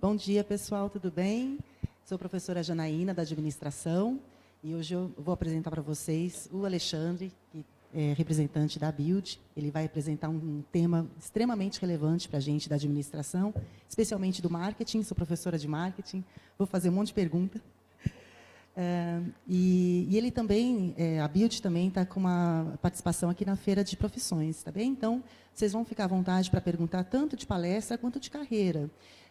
Bom dia, pessoal, tudo bem? Sou a professora Janaína, da Administração, e hoje eu vou apresentar para vocês o Alexandre, que é representante da Build. Ele vai apresentar um tema extremamente relevante para a gente da administração, especialmente do marketing. Sou professora de marketing, vou fazer um monte de pergunta. E ele também, a Build também está com uma participação aqui na Feira de Profissões, tá bem? Então, vocês vão ficar à vontade para perguntar tanto de palestra quanto de carreira.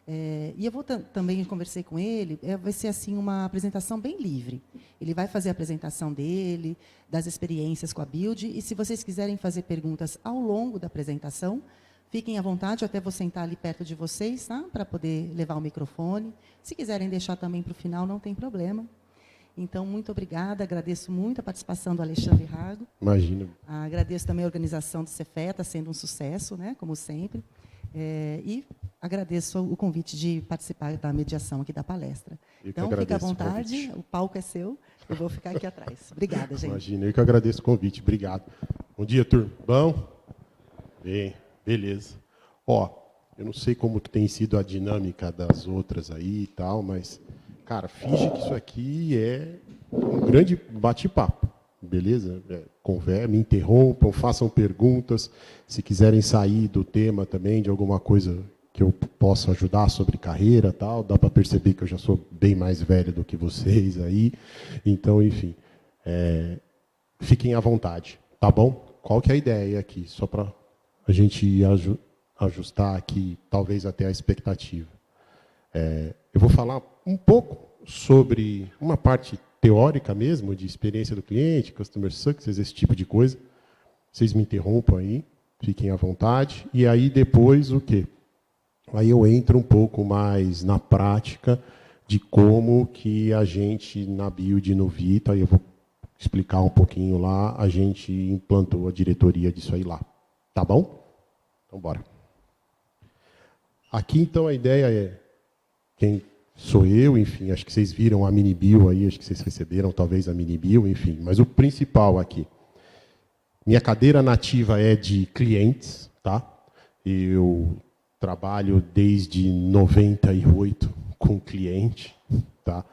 E eu vou também conversei com ele, vai ser assim uma apresentação bem livre. Ele vai fazer a apresentação dele, das experiências com a Build, e se vocês quiserem fazer perguntas ao longo da apresentação, fiquem à vontade, eu até vou sentar ali perto de vocês, tá? Para poder levar o microfone. Se quiserem deixar também para o final, não tem problema. Então, muito obrigada, agradeço muito a participação do Alexandre Rago. Imagina. Agradeço também a organização do Cefet, está sendo um sucesso, né, como sempre. E agradeço o convite de participar da mediação aqui da palestra. Então, fique à vontade, o palco é seu, eu vou ficar aqui atrás. Obrigada, gente. Imagina, eu que agradeço o convite, obrigado. Bom dia, turma. Bom? Bem, beleza. Ó, eu não sei como que tem sido a dinâmica das outras aí e tal, mas... Cara, finge que isso aqui é um grande bate-papo, beleza? Me interrompam, façam perguntas. Se quiserem sair do tema também, de alguma coisa que eu possa ajudar sobre carreira, tal, dá para perceber que eu já sou bem mais velho do que vocês aí. Então, enfim, fiquem à vontade, tá bom? Qual que é a ideia aqui? Só para a gente ajustar aqui, talvez até a expectativa. Eu vou falar um pouco sobre uma parte teórica mesmo, de experiência do cliente, customer success, esse tipo de coisa. Vocês me interrompam aí, fiquem à vontade. E aí, depois, o quê? Aí eu entro um pouco mais na prática de como que a gente, na Build e no Vita, aí eu vou explicar um pouquinho lá, a gente implantou a diretoria disso aí lá. Tá bom? Então, bora. Aqui, então, a ideia é... Quem sou eu, enfim, acho que vocês viram a mini-bio aí, acho que vocês receberam talvez a mini-bio, enfim. Mas o principal aqui, minha cadeira nativa é de clientes, tá? Eu trabalho desde 98 com cliente, tá?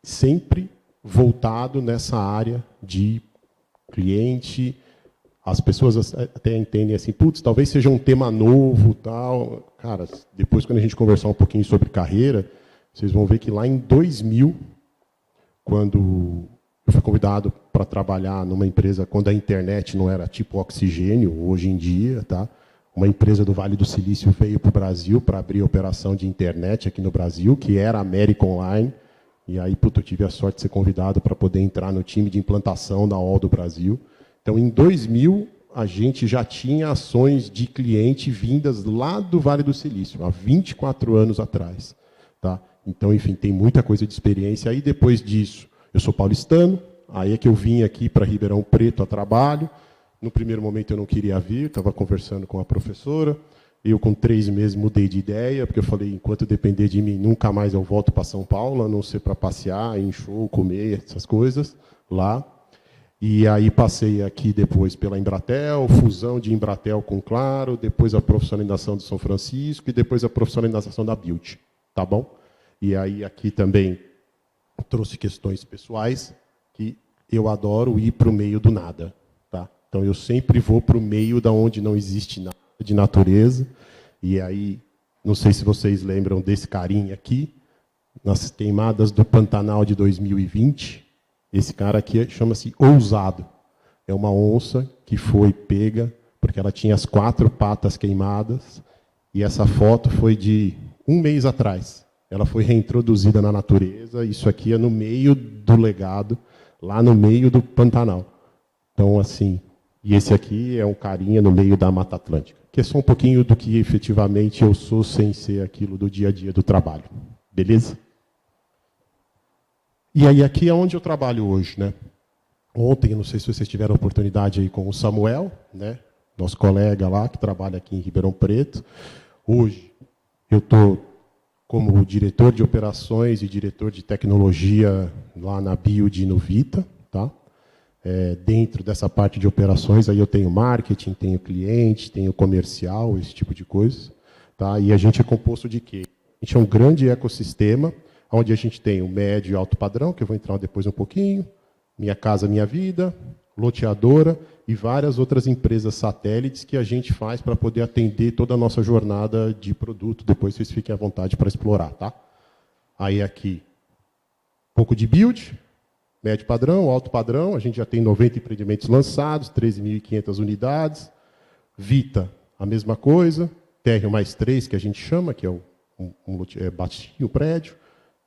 Sempre voltado nessa área de cliente. As pessoas até entendem assim, putz, talvez seja um tema novo, tal. Cara, depois quando a gente conversar um pouquinho sobre carreira, vocês vão ver que lá em 2000, quando eu fui convidado para trabalhar numa empresa, quando a internet não era tipo oxigênio, hoje em dia, tá? Uma empresa do Vale do Silício veio para o Brasil para abrir operação de internet aqui no Brasil, que era a América Online. E aí, puta, eu tive a sorte de ser convidado para poder entrar no time de implantação da OL do Brasil. Então, em 2000, a gente já tinha ações de cliente vindas lá do Vale do Silício, há 24 anos atrás. Tá? Então, enfim, tem muita coisa de experiência. Aí, depois disso, eu sou paulistano, aí é que eu vim aqui para Ribeirão Preto a trabalho. No primeiro momento, eu não queria vir, estava conversando com a professora. Eu, com 3 meses, mudei de ideia, porque eu falei, enquanto depender de mim, nunca mais eu volto para São Paulo, a não ser para passear, ir em show, comer, essas coisas lá. E aí passei aqui depois pela Embratel, fusão de Embratel com Claro, depois a profissionalização de São Francisco e depois a profissionalização da Build, tá bom? E aí aqui também trouxe questões pessoais, que eu adoro ir para o meio do nada, tá? Então eu sempre vou para o meio da onde não existe nada de natureza. E aí, não sei se vocês lembram desse carinha aqui, nas queimadas do Pantanal de 2020, esse cara aqui chama-se Ousado. É uma onça que foi pega, porque ela tinha as 4 patas queimadas, e essa foto foi de 1 mês atrás. Ela foi reintroduzida na natureza, isso aqui é no meio do legado, lá no meio do Pantanal. Então, assim, e esse aqui é um carinha no meio da Mata Atlântica, que é só um pouquinho do que efetivamente eu sou sem ser aquilo do dia a dia do trabalho. Beleza? E aí, aqui é onde eu trabalho hoje, né? Ontem, não sei se vocês tiveram a oportunidade aí com o Samuel, né? Nosso colega lá, que trabalha aqui em Ribeirão Preto. Hoje, eu estou como diretor de operações e diretor de tecnologia lá na Build e no Vita, tá? Dentro dessa parte de operações, aí eu tenho marketing, tenho cliente, tenho comercial, esse tipo de coisa. Tá? E a gente é composto de quê? A gente é um grande ecossistema, onde a gente tem o médio e alto padrão, que eu vou entrar depois um pouquinho, Minha Casa Minha Vida, loteadora e várias outras empresas satélites que a gente faz para poder atender toda a nossa jornada de produto. Depois vocês fiquem à vontade para explorar, tá? Aí aqui, um pouco de build, médio padrão, alto padrão, a gente já tem 90 empreendimentos lançados, 13.500 unidades. Vita, a mesma coisa, térreo mais 3, que a gente chama, que é baixinho prédio.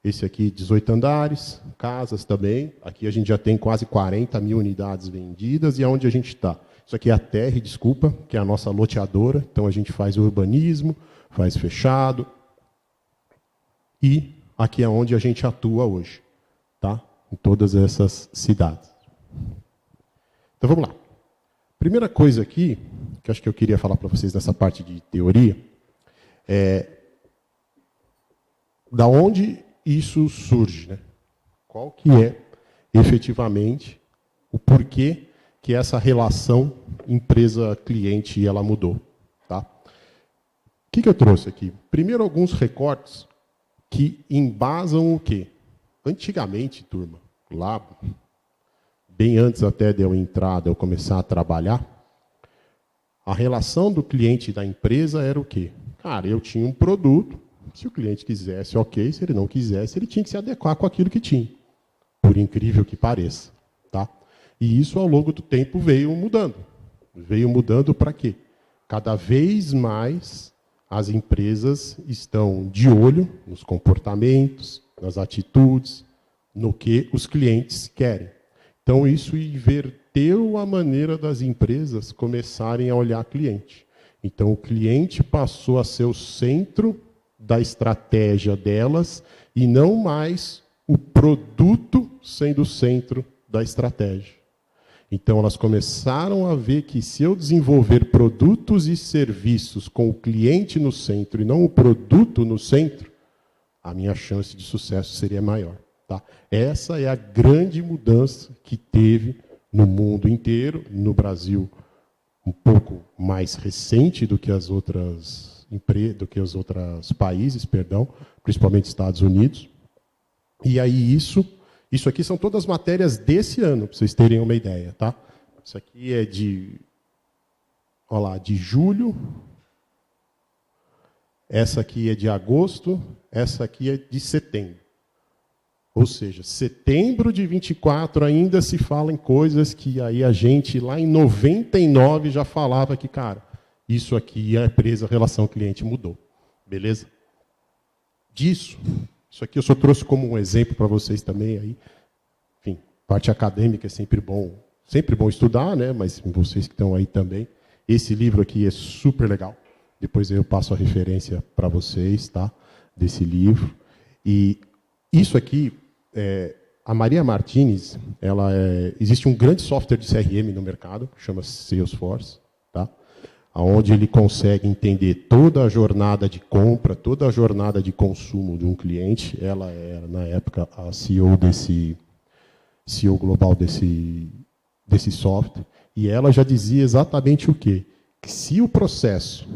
Esse aqui, 18 andares, casas também. Aqui a gente já tem quase 40 mil unidades vendidas. E aonde a gente está? Isso aqui é a TR, desculpa, que é a nossa loteadora. Então, a gente faz urbanismo, faz fechado. E aqui é onde a gente atua hoje, tá? Em todas essas cidades. Então, vamos lá. Primeira coisa aqui, que acho que eu queria falar para vocês nessa parte de teoria, é da onde isso surge, né? Qual que é, efetivamente, o porquê que essa relação empresa-cliente ela mudou, tá? O que eu trouxe aqui? Primeiro, alguns recortes que embasam o quê? Antigamente, turma, lá, bem antes até de eu entrar, de eu começar a trabalhar, a relação do cliente e da empresa era o quê? Cara, eu tinha um produto, se o cliente quisesse, ok. Se ele não quisesse, ele tinha que se adequar com aquilo que tinha. Por incrível que pareça. Tá? E isso, ao longo do tempo, veio mudando. Veio mudando para quê? Cada vez mais as empresas estão de olho nos comportamentos, nas atitudes, no que os clientes querem. Então, isso inverteu a maneira das empresas começarem a olhar cliente. Então, o cliente passou a ser o centro da estratégia delas e não mais o produto sendo o centro da estratégia. Então, elas começaram a ver que se eu desenvolver produtos e serviços com o cliente no centro e não o produto no centro, a minha chance de sucesso seria maior. Tá? Essa é a grande mudança que teve no mundo inteiro, no Brasil um pouco mais recente do que os outros países, principalmente Estados Unidos. E aí isso aqui são todas matérias desse ano, para vocês terem uma ideia, tá? Isso aqui é de julho, essa aqui é de agosto, essa aqui é de setembro. Ou seja, setembro de 24 ainda se fala em coisas que aí a gente, lá em 99, já falava que, cara, isso aqui, a empresa, a relação cliente mudou. Beleza? Isso aqui eu só trouxe como um exemplo para vocês também. Aí. Enfim, parte acadêmica é sempre bom estudar, né? Mas vocês que estão aí também. Esse livro aqui é super legal. Depois eu passo a referência para vocês, tá? Desse livro. E isso aqui, a Maria Martinez, existe um grande software de CRM no mercado, que chama Salesforce, tá? Onde ele consegue entender toda a jornada de compra, toda a jornada de consumo de um cliente. Ela era, na época, a CEO global desse software. E ela já dizia exatamente o quê? Que se o processo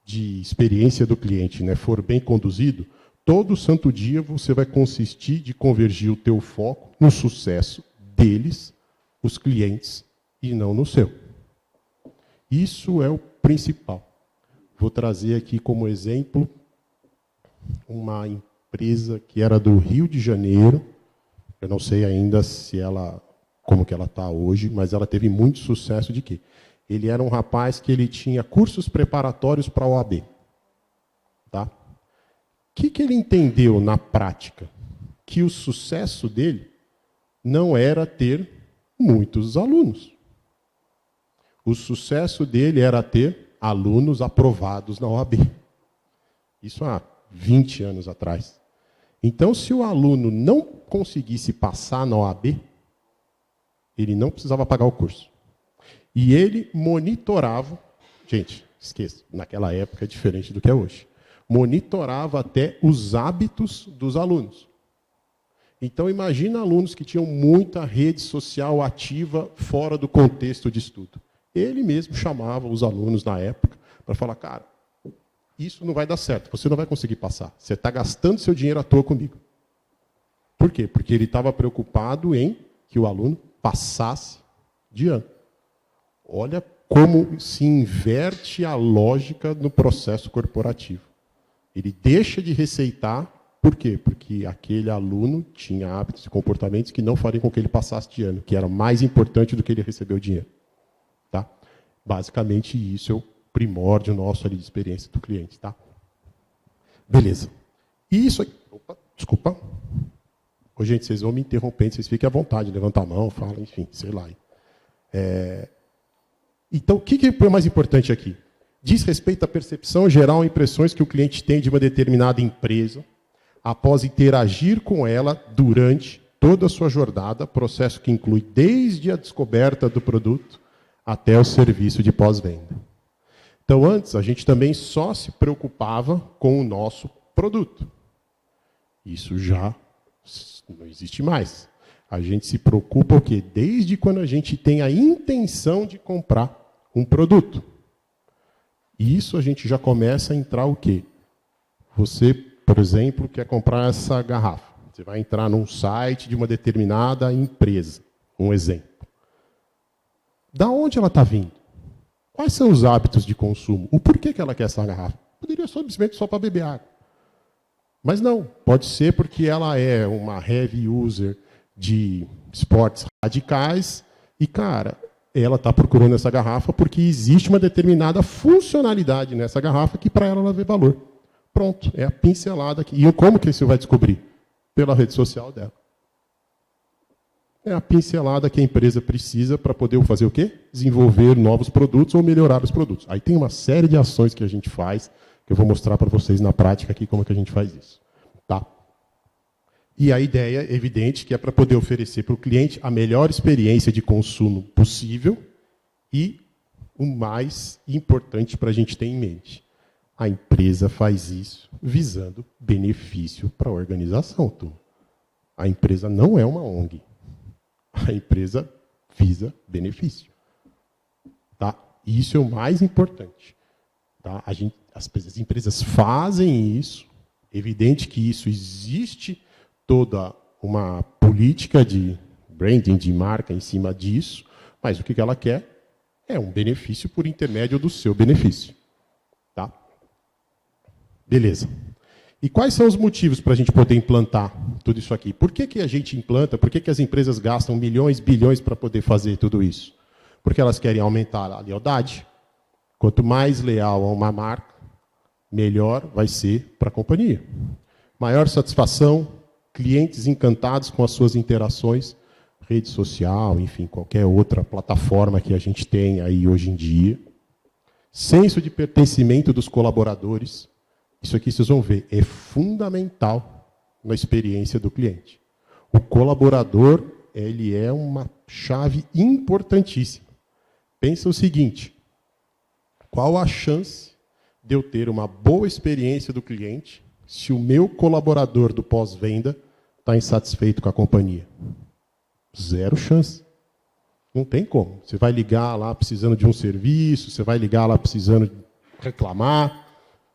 de experiência do cliente, né, for bem conduzido, todo santo dia você vai consistir de convergir o teu foco no sucesso deles, os clientes, e não no seu. Isso é o principal. Vou trazer aqui como exemplo uma empresa que era do Rio de Janeiro. Eu não sei ainda como que ela está hoje, mas ela teve muito sucesso de quê? Ele era um rapaz que ele tinha cursos preparatórios para a OAB. Tá? O que ele entendeu na prática? Que o sucesso dele não era ter muitos alunos. O sucesso dele era ter alunos aprovados na OAB. Isso há 20 anos atrás. Então, se o aluno não conseguisse passar na OAB, ele não precisava pagar o curso. E ele monitorava, gente, esqueça, naquela época é diferente do que é hoje, monitorava até os hábitos dos alunos. Então, imagina alunos que tinham muita rede social ativa fora do contexto de estudo. Ele mesmo chamava os alunos na época para falar, cara, isso não vai dar certo, você não vai conseguir passar. Você está gastando seu dinheiro à toa comigo. Por quê? Porque ele estava preocupado em que o aluno passasse de ano. Olha como se inverte a lógica no processo corporativo. Ele deixa de receitar, por quê? Porque aquele aluno tinha hábitos e comportamentos que não fariam com que ele passasse de ano, que era mais importante do que ele receber o dinheiro. Tá? Basicamente, isso é o primórdio nosso ali de experiência do cliente. Tá? Beleza. E isso aqui... Opa, desculpa. Ô, gente, vocês vão me interrompendo, vocês fiquem à vontade, levantar a mão, fala, enfim, sei lá. Então, o que é mais importante aqui? Diz respeito à percepção geral e impressões que o cliente tem de uma determinada empresa após interagir com ela durante toda a sua jornada, processo que inclui desde a descoberta do produto até o serviço de pós-venda. Então, antes, a gente também só se preocupava com o nosso produto. Isso já não existe mais. A gente se preocupa o quê? Desde quando a gente tem a intenção de comprar um produto. Isso a gente já começa a entrar o quê? Você, por exemplo, quer comprar essa garrafa. Você vai entrar num site de uma determinada empresa. Um exemplo. Da onde ela está vindo? Quais são os hábitos de consumo? O porquê que ela quer essa garrafa? Poderia simplesmente só para beber água. Mas não. Pode ser porque ela é uma heavy user de esportes radicais e, cara, ela está procurando essa garrafa porque existe uma determinada funcionalidade nessa garrafa que para ela vê valor. Pronto, é a pincelada aqui. E como que você vai descobrir? Pela rede social dela. É a pincelada que a empresa precisa para poder fazer o quê? Desenvolver novos produtos ou melhorar os produtos. Aí tem uma série de ações que a gente faz, que eu vou mostrar para vocês na prática aqui como é que a gente faz isso. Tá? E a ideia, evidente, que é para poder oferecer para o cliente a melhor experiência de consumo possível e o mais importante para a gente ter em mente. A empresa faz isso visando benefício para a organização. Turma. A empresa não é uma ONG. A empresa visa benefício. Tá? Isso é o mais importante. Tá? As empresas fazem isso. Evidente que isso existe toda uma política de branding, de marca em cima disso, mas o que ela quer é um benefício por intermédio do seu benefício. Tá? Beleza. E quais são os motivos para a gente poder implantar tudo isso aqui? Por que a gente implanta? Por que as empresas gastam milhões, bilhões para poder fazer tudo isso? Porque elas querem aumentar a lealdade. Quanto mais leal a uma marca, melhor vai ser para a companhia. Maior satisfação, clientes encantados com as suas interações, rede social, enfim, qualquer outra plataforma que a gente tem aí hoje em dia. Senso de pertencimento dos colaboradores. Isso aqui vocês vão ver, é fundamental na experiência do cliente. O colaborador, ele é uma chave importantíssima. Pensa o seguinte, qual a chance de eu ter uma boa experiência do cliente se o meu colaborador do pós-venda está insatisfeito com a companhia? Zero chance. Não tem como. Você vai ligar lá precisando de um serviço, você vai ligar lá precisando reclamar.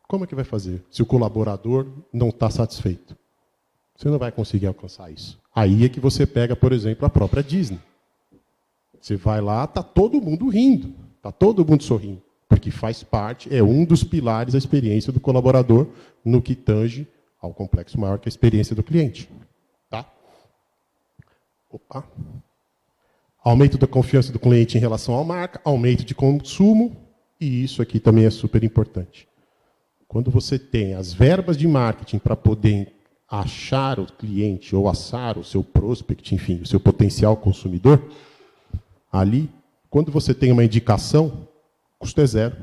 Como é que vai fazer se o colaborador não está satisfeito? Você não vai conseguir alcançar isso. Aí é que você pega, por exemplo, a própria Disney. Você vai lá, está todo mundo rindo, está todo mundo sorrindo, porque faz parte, é um dos pilares da experiência do colaborador no que tange ao complexo maior que a experiência do cliente. Tá? Opa. Aumento da confiança do cliente em relação à marca, aumento de consumo, e isso aqui também é super importante. Quando você tem as verbas de marketing para poder achar o cliente ou assar o seu prospect, enfim, o seu potencial consumidor, ali, quando você tem uma indicação, custo é zero.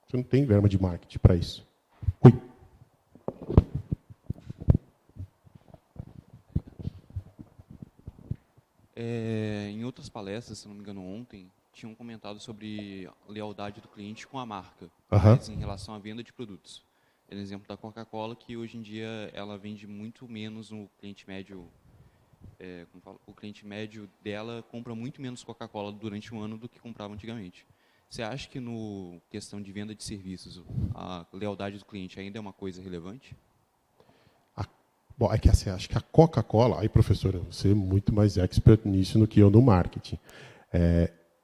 Você não tem verba de marketing para isso. Ui. Em outras palestras, se não me engano ontem, tinham comentado sobre a lealdade do cliente com a marca, mas em relação à venda de produtos. É um exemplo da Coca-Cola, que hoje em dia ela vende muito menos no cliente médio. O cliente médio dela compra muito menos Coca-Cola durante um ano do que comprava antigamente. Você acha que no questão de venda de serviços, a lealdade do cliente ainda é uma coisa relevante? Bom, é que assim, acho que a Coca-Cola, aí professora, você é muito mais expert nisso do que eu no marketing.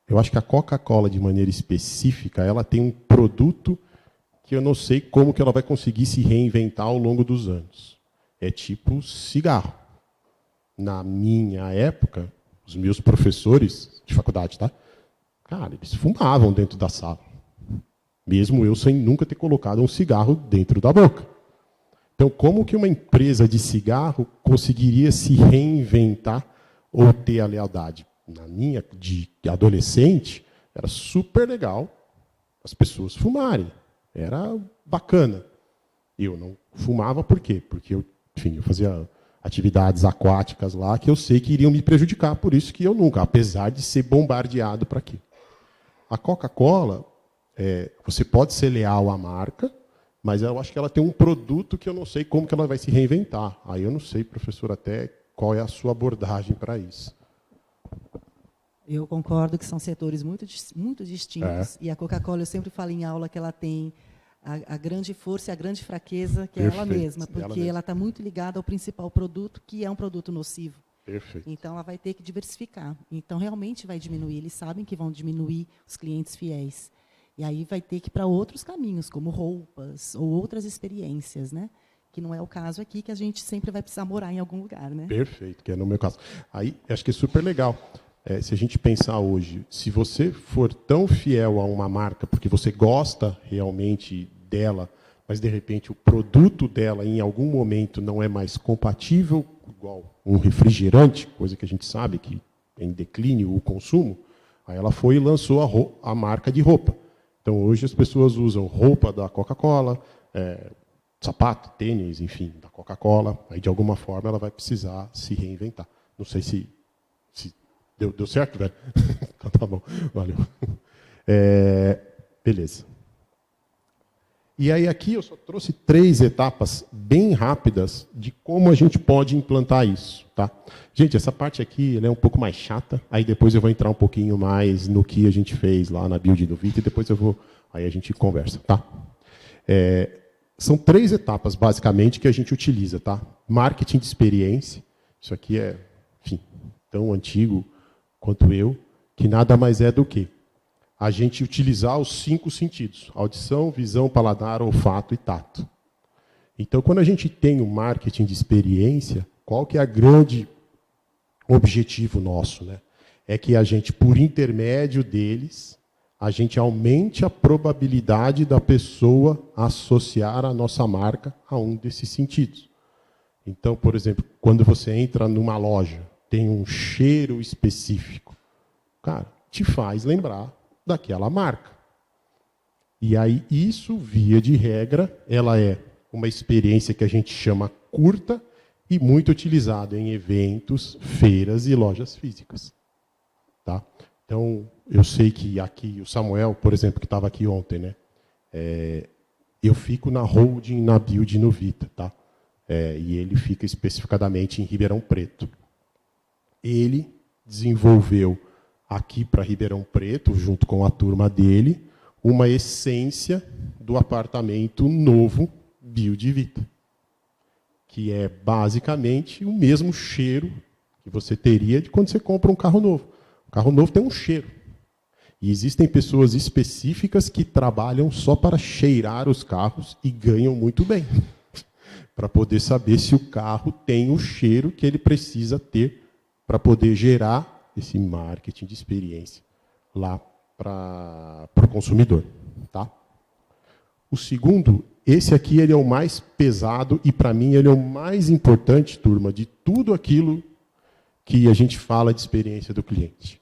Eu acho que a Coca-Cola, de maneira específica, ela tem um produto que eu não sei como que ela vai conseguir se reinventar ao longo dos anos. É tipo cigarro. Na minha época, os meus professores de faculdade, tá? Cara, eles fumavam dentro da sala. Mesmo eu sem nunca ter colocado um cigarro dentro da boca. Então, como que uma empresa de cigarro conseguiria se reinventar ou ter a lealdade? Na minha, de adolescente, era super legal as pessoas fumarem. Era bacana. Eu não fumava por quê? Porque eu fazia atividades aquáticas lá que eu sei que iriam me prejudicar, por isso que eu nunca, apesar de ser bombardeado para aquilo. A Coca-Cola, você pode ser leal à marca, mas eu acho que ela tem um produto que eu não sei como que ela vai se reinventar. Aí eu não sei, professor, até qual é a sua abordagem para isso. Eu concordo que são setores muito distintos. E a Coca-Cola, eu sempre falo em aula que ela tem a grande força e a grande fraqueza, que é ela mesma, porque ela está muito ligada ao principal produto, que é um produto nocivo. Perfeito. Então, ela vai ter que diversificar. Então, realmente vai diminuir. Eles sabem que vão diminuir os clientes fiéis. E aí vai ter que ir para outros caminhos, como roupas ou outras experiências, né? Que não é o caso aqui, que a gente sempre vai precisar morar em algum lugar, né? Perfeito, que é no meu caso. Aí, acho que é super legal. Se a gente pensar hoje, se você for tão fiel a uma marca, porque você gosta realmente dela, mas, de repente, o produto dela, em algum momento, não é mais compatível, igual um refrigerante, coisa que a gente sabe que é em declínio o consumo, aí ela foi e lançou a marca de roupa. Então, hoje, as pessoas usam roupa da Coca-Cola, sapato, tênis, enfim, da Coca-Cola. Aí, de alguma forma, ela vai precisar se reinventar. Não sei se deu certo, velho? Então, tá bom, valeu. Beleza. E aí, aqui, eu só trouxe 3 etapas bem rápidas de como a gente pode implantar isso. Tá? Gente, essa parte aqui ela é um pouco mais chata, aí depois eu vou entrar um pouquinho mais no que a gente fez lá na build do Vita, e depois aí a gente conversa. Tá? São 3 etapas, basicamente, que a gente utiliza. Tá? Marketing de experiência, isso aqui é, enfim, tão antigo quanto eu, que nada mais é do que a gente utilizar os 5 sentidos: audição, visão, paladar, olfato e tato. Então, quando a gente tem o marketing de experiência, qual que é o grande objetivo nosso? Né? É que a gente, por intermédio deles, a gente aumente a probabilidade da pessoa associar a nossa marca a um desses sentidos. Então, por exemplo, quando você entra numa loja, tem um cheiro específico, cara, te faz lembrar daquela marca. E aí, isso, via de regra, ela é uma experiência que a gente chama curta e muito utilizada em eventos, feiras e lojas físicas. Tá? Então, eu sei que aqui, o Samuel, por exemplo, que estava aqui ontem, né? Eu fico na holding, na build no Vita. Tá? E ele fica especificadamente em Ribeirão Preto. Ele desenvolveu aqui para Ribeirão Preto, junto com a turma dele, uma essência do apartamento novo Build Vita, que é basicamente o mesmo cheiro que você teria de quando você compra um carro novo. O carro novo tem um cheiro. E existem pessoas específicas que trabalham só para cheirar os carros e ganham muito bem, para poder saber se o carro tem o cheiro que ele precisa ter para poder gerar esse marketing de experiência lá para o consumidor. Tá? O segundo, esse aqui ele é o mais pesado e, para mim, ele é o mais importante, turma, de tudo aquilo que a gente fala de experiência do cliente.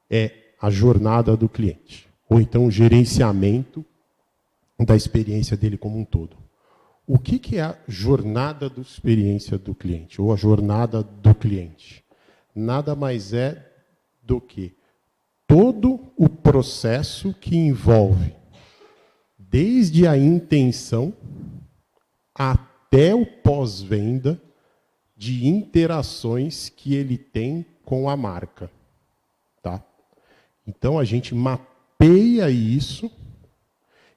É a jornada do cliente, ou então o gerenciamento da experiência dele como um todo. O que é a jornada da experiência do cliente, ou a jornada do cliente? Nada mais é do que todo o processo que envolve, desde a intenção até o pós-venda, de interações que ele tem com a marca. Tá? Então, a gente mapeia isso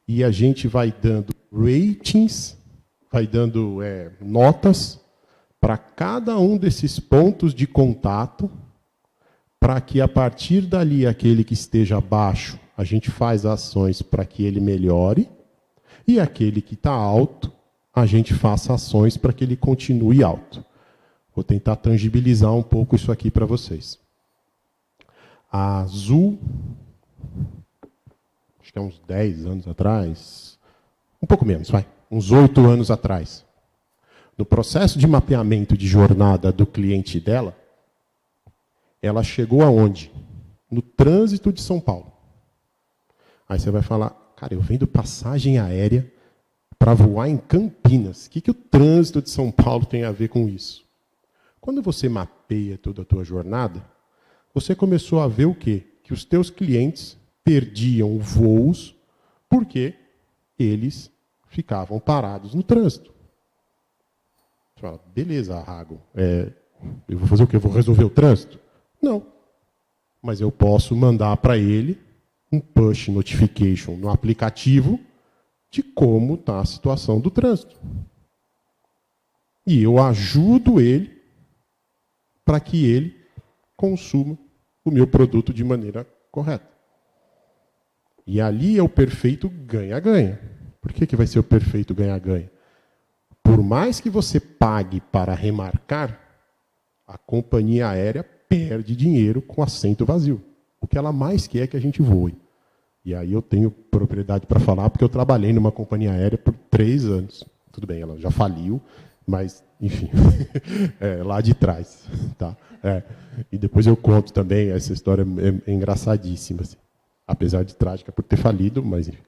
e a gente vai dando ratings, vai dando notas para cada um desses pontos de contato, para que a partir dali aquele que esteja abaixo, a gente faz ações para que ele melhore, e aquele que está alto, a gente faça ações para que ele continue alto. Vou tentar tangibilizar um pouco isso aqui para vocês. A Azul, acho que é uns 10 anos atrás, um pouco menos, uns 8 anos atrás, no processo de mapeamento de jornada do cliente dela, ela chegou aonde? No trânsito de São Paulo. Aí você vai falar, cara, eu vendo passagem aérea para voar em Campinas. O que o trânsito de São Paulo tem a ver com isso? Quando você mapeia toda a tua jornada, você começou a ver o quê? Que os teus clientes perdiam voos porque eles ficavam parados no trânsito. Você fala, beleza, Rago, eu vou fazer o quê? Eu vou resolver o trânsito? Não. Mas eu posso mandar para ele um push notification no aplicativo de como está a situação do trânsito. E eu ajudo ele para que ele consuma o meu produto de maneira correta. E ali é o perfeito ganha-ganha. Por que vai ser o perfeito ganha-ganha? Por mais que você pague para remarcar, a companhia aérea perde dinheiro com assento vazio. O que ela mais quer é que a gente voe. E aí eu tenho propriedade para falar, porque eu trabalhei numa companhia aérea por 3 anos. Tudo bem, ela já faliu, mas, enfim, lá de trás. Tá? E depois eu conto também, essa história é engraçadíssima, assim. Apesar de trágica por ter falido, mas enfim.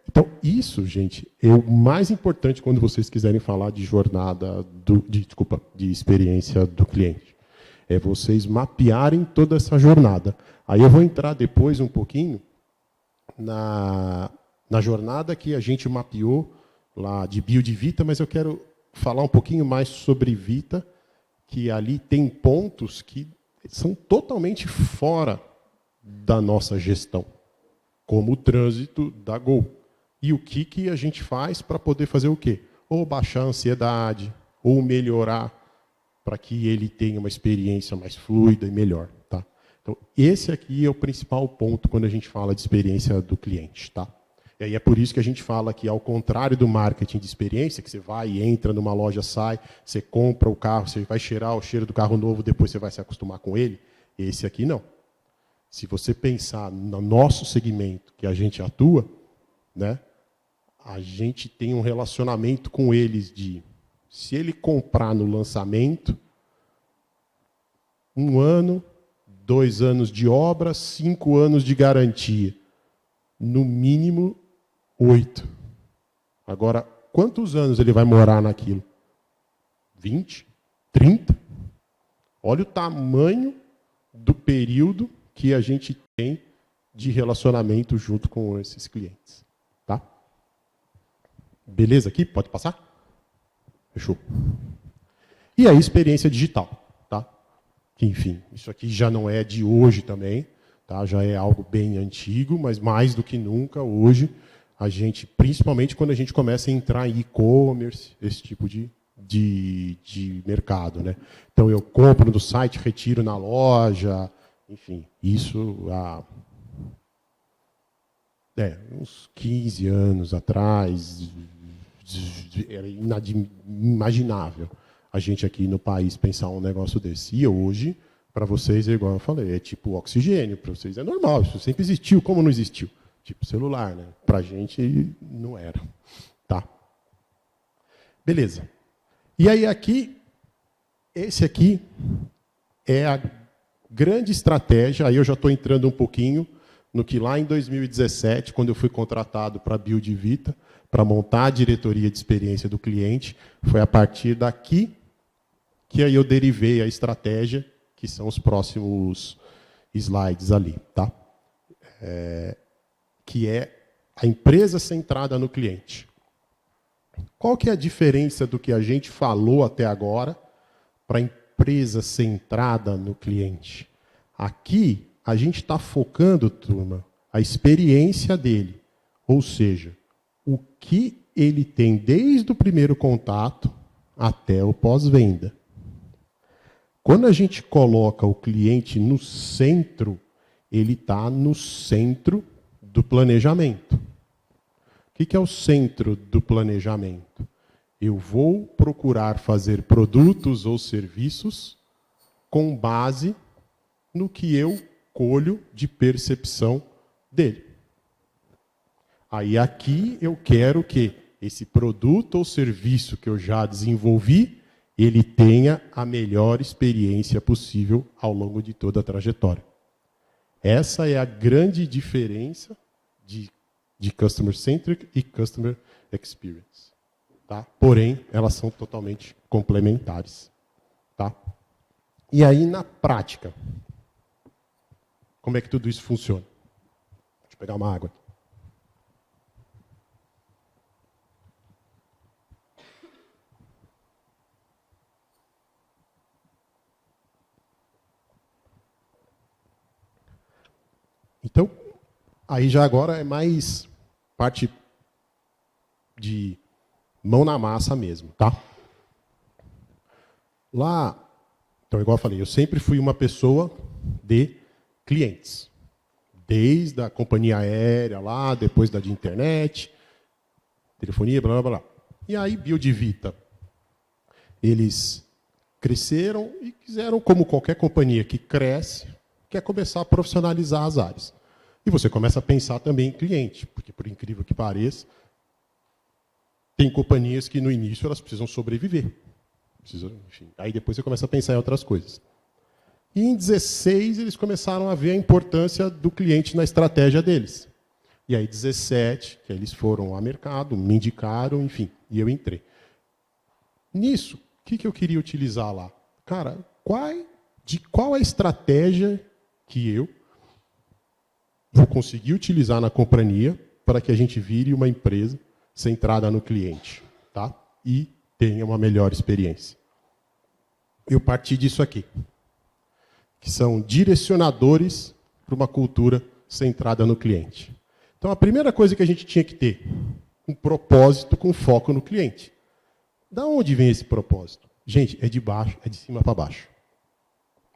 Então, isso, gente, é o mais importante quando vocês quiserem falar de jornada, de experiência do cliente. É vocês mapearem toda essa jornada. Aí eu vou entrar depois um pouquinho na jornada que a gente mapeou lá de Build Vita, mas eu quero falar um pouquinho mais sobre Vita, que ali tem pontos que são totalmente fora da nossa gestão, como o trânsito da Gol. E o que a gente faz para poder fazer o quê? Ou baixar a ansiedade, ou melhorar para que ele tenha uma experiência mais fluida e melhor. Tá? Então, esse aqui é o principal ponto quando a gente fala de experiência do cliente. Tá? E aí é por isso que a gente fala que, ao contrário do marketing de experiência, que você vai e entra numa loja, sai, você compra o carro, você vai cheirar o cheiro do carro novo, depois você vai se acostumar com ele. Esse aqui não. Se você pensar no nosso segmento que a gente atua, né, a gente tem um relacionamento com eles de, se ele comprar no lançamento, 1 ano, 2 anos de obra, 5 anos de garantia. No mínimo, 8. Agora, quantos anos ele vai morar naquilo? 20? 30? Olha o tamanho do período que a gente tem de relacionamento junto com esses clientes. Tá? Beleza aqui? Pode passar? Fechou. E a experiência digital. Tá? Que, enfim, isso aqui já não é de hoje também. Tá? Já é algo bem antigo, mas mais do que nunca, hoje, a gente, principalmente quando a gente começa a entrar em e-commerce, esse tipo de mercado. Né? Então, eu compro no site, retiro na loja, enfim, isso há uns 15 anos atrás, era inimaginável a gente aqui no país pensar um negócio desse. E hoje, para vocês, é igual eu falei, é tipo oxigênio, para vocês é normal, isso sempre existiu, como não existiu? Tipo celular, né? Para a gente não era. Tá? Beleza. E aí aqui, esse aqui é a grande estratégia, aí eu já estou entrando um pouquinho no que lá em 2017, quando eu fui contratado para a Build Vita, para montar a diretoria de experiência do cliente, foi a partir daqui que aí eu derivei a estratégia, que são os próximos slides ali. Tá? Que é a empresa centrada no cliente. Qual que é a diferença do que a gente falou até agora para a empresa centrada no cliente? Aqui, a gente está focando, turma, a experiência dele, ou seja, o que ele tem desde o primeiro contato até o pós-venda. Quando a gente coloca o cliente no centro, ele está no centro do planejamento. O que é o centro do planejamento? Eu vou procurar fazer produtos ou serviços com base no que eu colho de percepção dele. Aí aqui eu quero que esse produto ou serviço que eu já desenvolvi, ele tenha a melhor experiência possível ao longo de toda a trajetória. Essa é a grande diferença de Customer Centric e Customer Experience. Tá? Porém, elas são totalmente complementares. Tá? E aí, na prática, como é que tudo isso funciona? Deixa eu pegar uma água. Então, aí já agora é mais parte de mão na massa mesmo, tá? Lá, então, igual eu falei, eu sempre fui uma pessoa de clientes. Desde a companhia aérea lá, depois da de internet, telefonia, blá, blá, blá. E aí, Biodivita, eles cresceram e quiseram, como qualquer companhia que cresce, quer começar a profissionalizar as áreas. E você começa a pensar também em cliente, porque, por incrível que pareça, tem companhias que, no início, elas precisam sobreviver. Enfim, aí depois você começa a pensar em outras coisas. E em 16, eles começaram a ver a importância do cliente na estratégia deles. E aí, 17, que eles foram ao mercado, me indicaram, enfim, e eu entrei. Nisso, o que eu queria utilizar lá? Cara, qual a estratégia que eu vou conseguir utilizar na companhia para que a gente vire uma empresa centrada no cliente, tá? E tenha uma melhor experiência. Eu parti disso aqui, que são direcionadores para uma cultura centrada no cliente. Então, a primeira coisa que a gente tinha que ter, um propósito com foco no cliente. Da onde vem esse propósito? Gente, é de baixo, é de cima para baixo.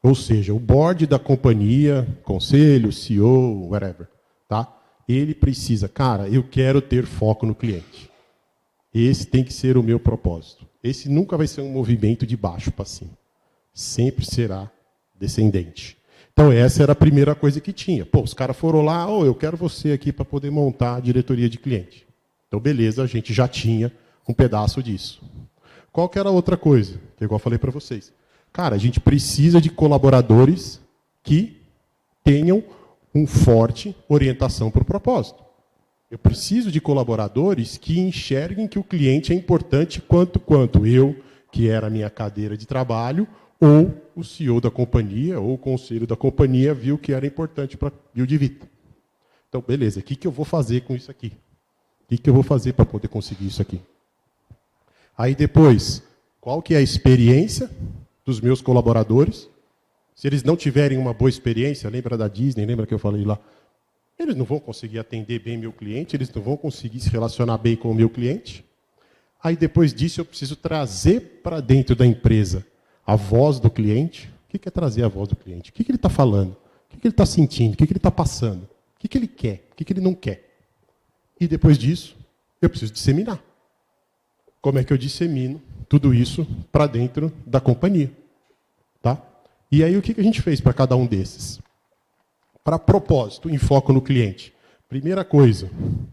Ou seja, o board da companhia, conselho, CEO, whatever, tá? Ele precisa, cara, eu quero ter foco no cliente. Esse tem que ser o meu propósito. Esse nunca vai ser um movimento de baixo para cima. Sempre será descendente. Então, essa era a primeira coisa que tinha. Pô, os caras foram lá, eu quero você aqui para poder montar a diretoria de cliente. Então, beleza, a gente já tinha um pedaço disso. Qual que era a outra coisa? Que igual eu falei para vocês. Cara, a gente precisa de colaboradores que tenham uma forte orientação para o propósito. Eu preciso de colaboradores que enxerguem que o cliente é importante quanto eu, que era a minha cadeira de trabalho, ou o CEO da companhia, ou o conselho da companhia, viu que era importante para a Biodivita. Então, beleza, o que eu vou fazer com isso aqui? O que eu vou fazer para poder conseguir isso aqui? Aí depois, qual que é a experiência dos meus colaboradores? Se eles não tiverem uma boa experiência, lembra da Disney, lembra que eu falei lá? Eles não vão conseguir atender bem meu cliente, eles não vão conseguir se relacionar bem com o meu cliente. Aí depois disso eu preciso trazer para dentro da empresa a voz do cliente. O que é trazer a voz do cliente? O que ele está falando? O que ele está sentindo? O que ele está passando? O que ele quer? O que ele não quer? E depois disso, eu preciso disseminar. Como é que eu dissemino tudo isso para dentro da companhia? Tá? E aí o que a gente fez para cada um desses? Para propósito, em foco no cliente. Primeira coisa,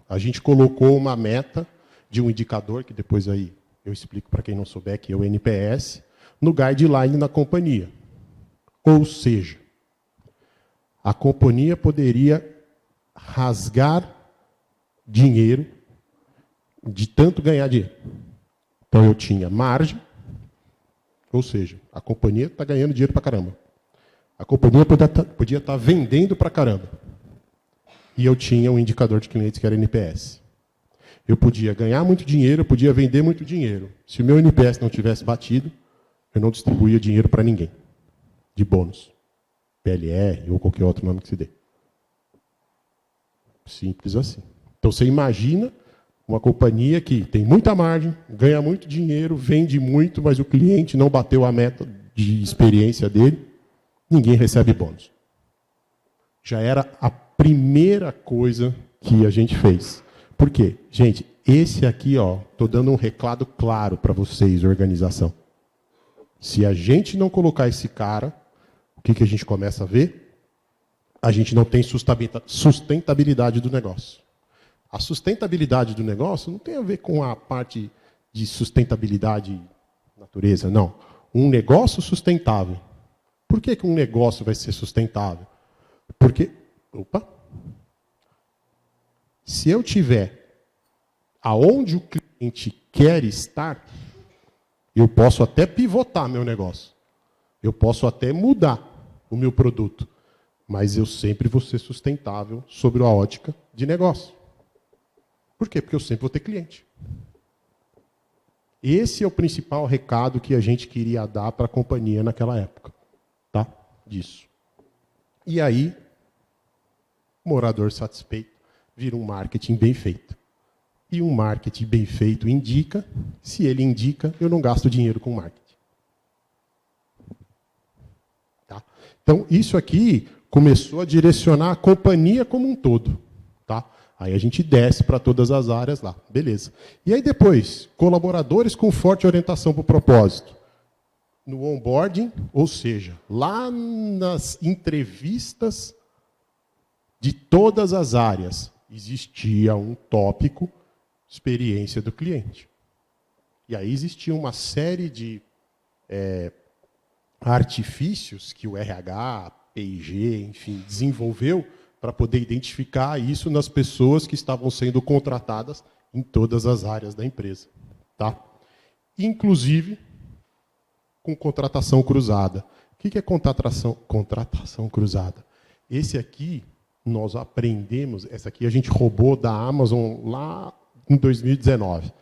a gente colocou uma meta de um indicador, que depois aí eu explico para quem não souber, que é o NPS, no guideline na companhia. Ou seja, a companhia poderia rasgar dinheiro de tanto ganhar dinheiro. Então eu tinha margem, ou seja, a companhia está ganhando dinheiro para caramba. A companhia podia estar vendendo para caramba. E eu tinha um indicador de clientes que era NPS. Eu podia ganhar muito dinheiro, eu podia vender muito dinheiro. Se o meu NPS não tivesse batido, eu não distribuía dinheiro para ninguém. De bônus. PLR ou qualquer outro nome que se dê. Simples assim. Então, você imagina uma companhia que tem muita margem, ganha muito dinheiro, vende muito, mas o cliente não bateu a meta de experiência dele, ninguém recebe bônus. Já era a primeira coisa que a gente fez. Por quê? Gente, esse aqui, estou dando um recado claro para vocês, organização. Se a gente não colocar esse cara, o que a gente começa a ver? A gente não tem sustentabilidade do negócio. A sustentabilidade do negócio não tem a ver com a parte de sustentabilidade natureza, não. Um negócio sustentável. Por que um negócio vai ser sustentável? Porque, se eu tiver aonde o cliente quer estar, eu posso até pivotar meu negócio. Eu posso até mudar o meu produto. Mas eu sempre vou ser sustentável sobre a ótica de negócio. Por quê? Porque eu sempre vou ter cliente. Esse é o principal recado que a gente queria dar para a companhia naquela época. Tá? Disso. E aí, morador satisfeito vira um marketing bem feito. E um marketing bem feito indica, se ele indica, eu não gasto dinheiro com marketing. Tá? Então, isso aqui começou a direcionar a companhia como um todo. Tá? Aí a gente desce para todas as áreas lá. Beleza. E aí depois, colaboradores com forte orientação para o propósito. No onboarding, ou seja, lá nas entrevistas de todas as áreas, existia um tópico, experiência do cliente. E aí existia uma série de artifícios que o RH, P&G, enfim, desenvolveu para poder identificar isso nas pessoas que estavam sendo contratadas em todas as áreas da empresa. Tá? Inclusive, com contratação cruzada. O que é contratação cruzada? Esse aqui, nós aprendemos, essa aqui a gente roubou da Amazon lá em 2019.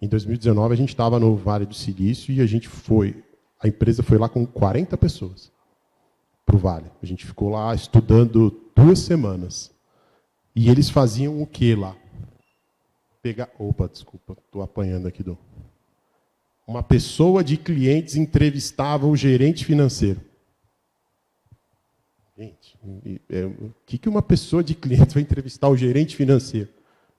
Em 2019, a gente estava no Vale do Silício e a empresa foi lá com 40 pessoas para o Vale. A gente ficou lá estudando 2 semanas. E eles faziam o que lá? Desculpa, estou apanhando aqui. Uma pessoa de clientes entrevistava o gerente financeiro. Gente, o que uma pessoa de clientes vai entrevistar o gerente financeiro?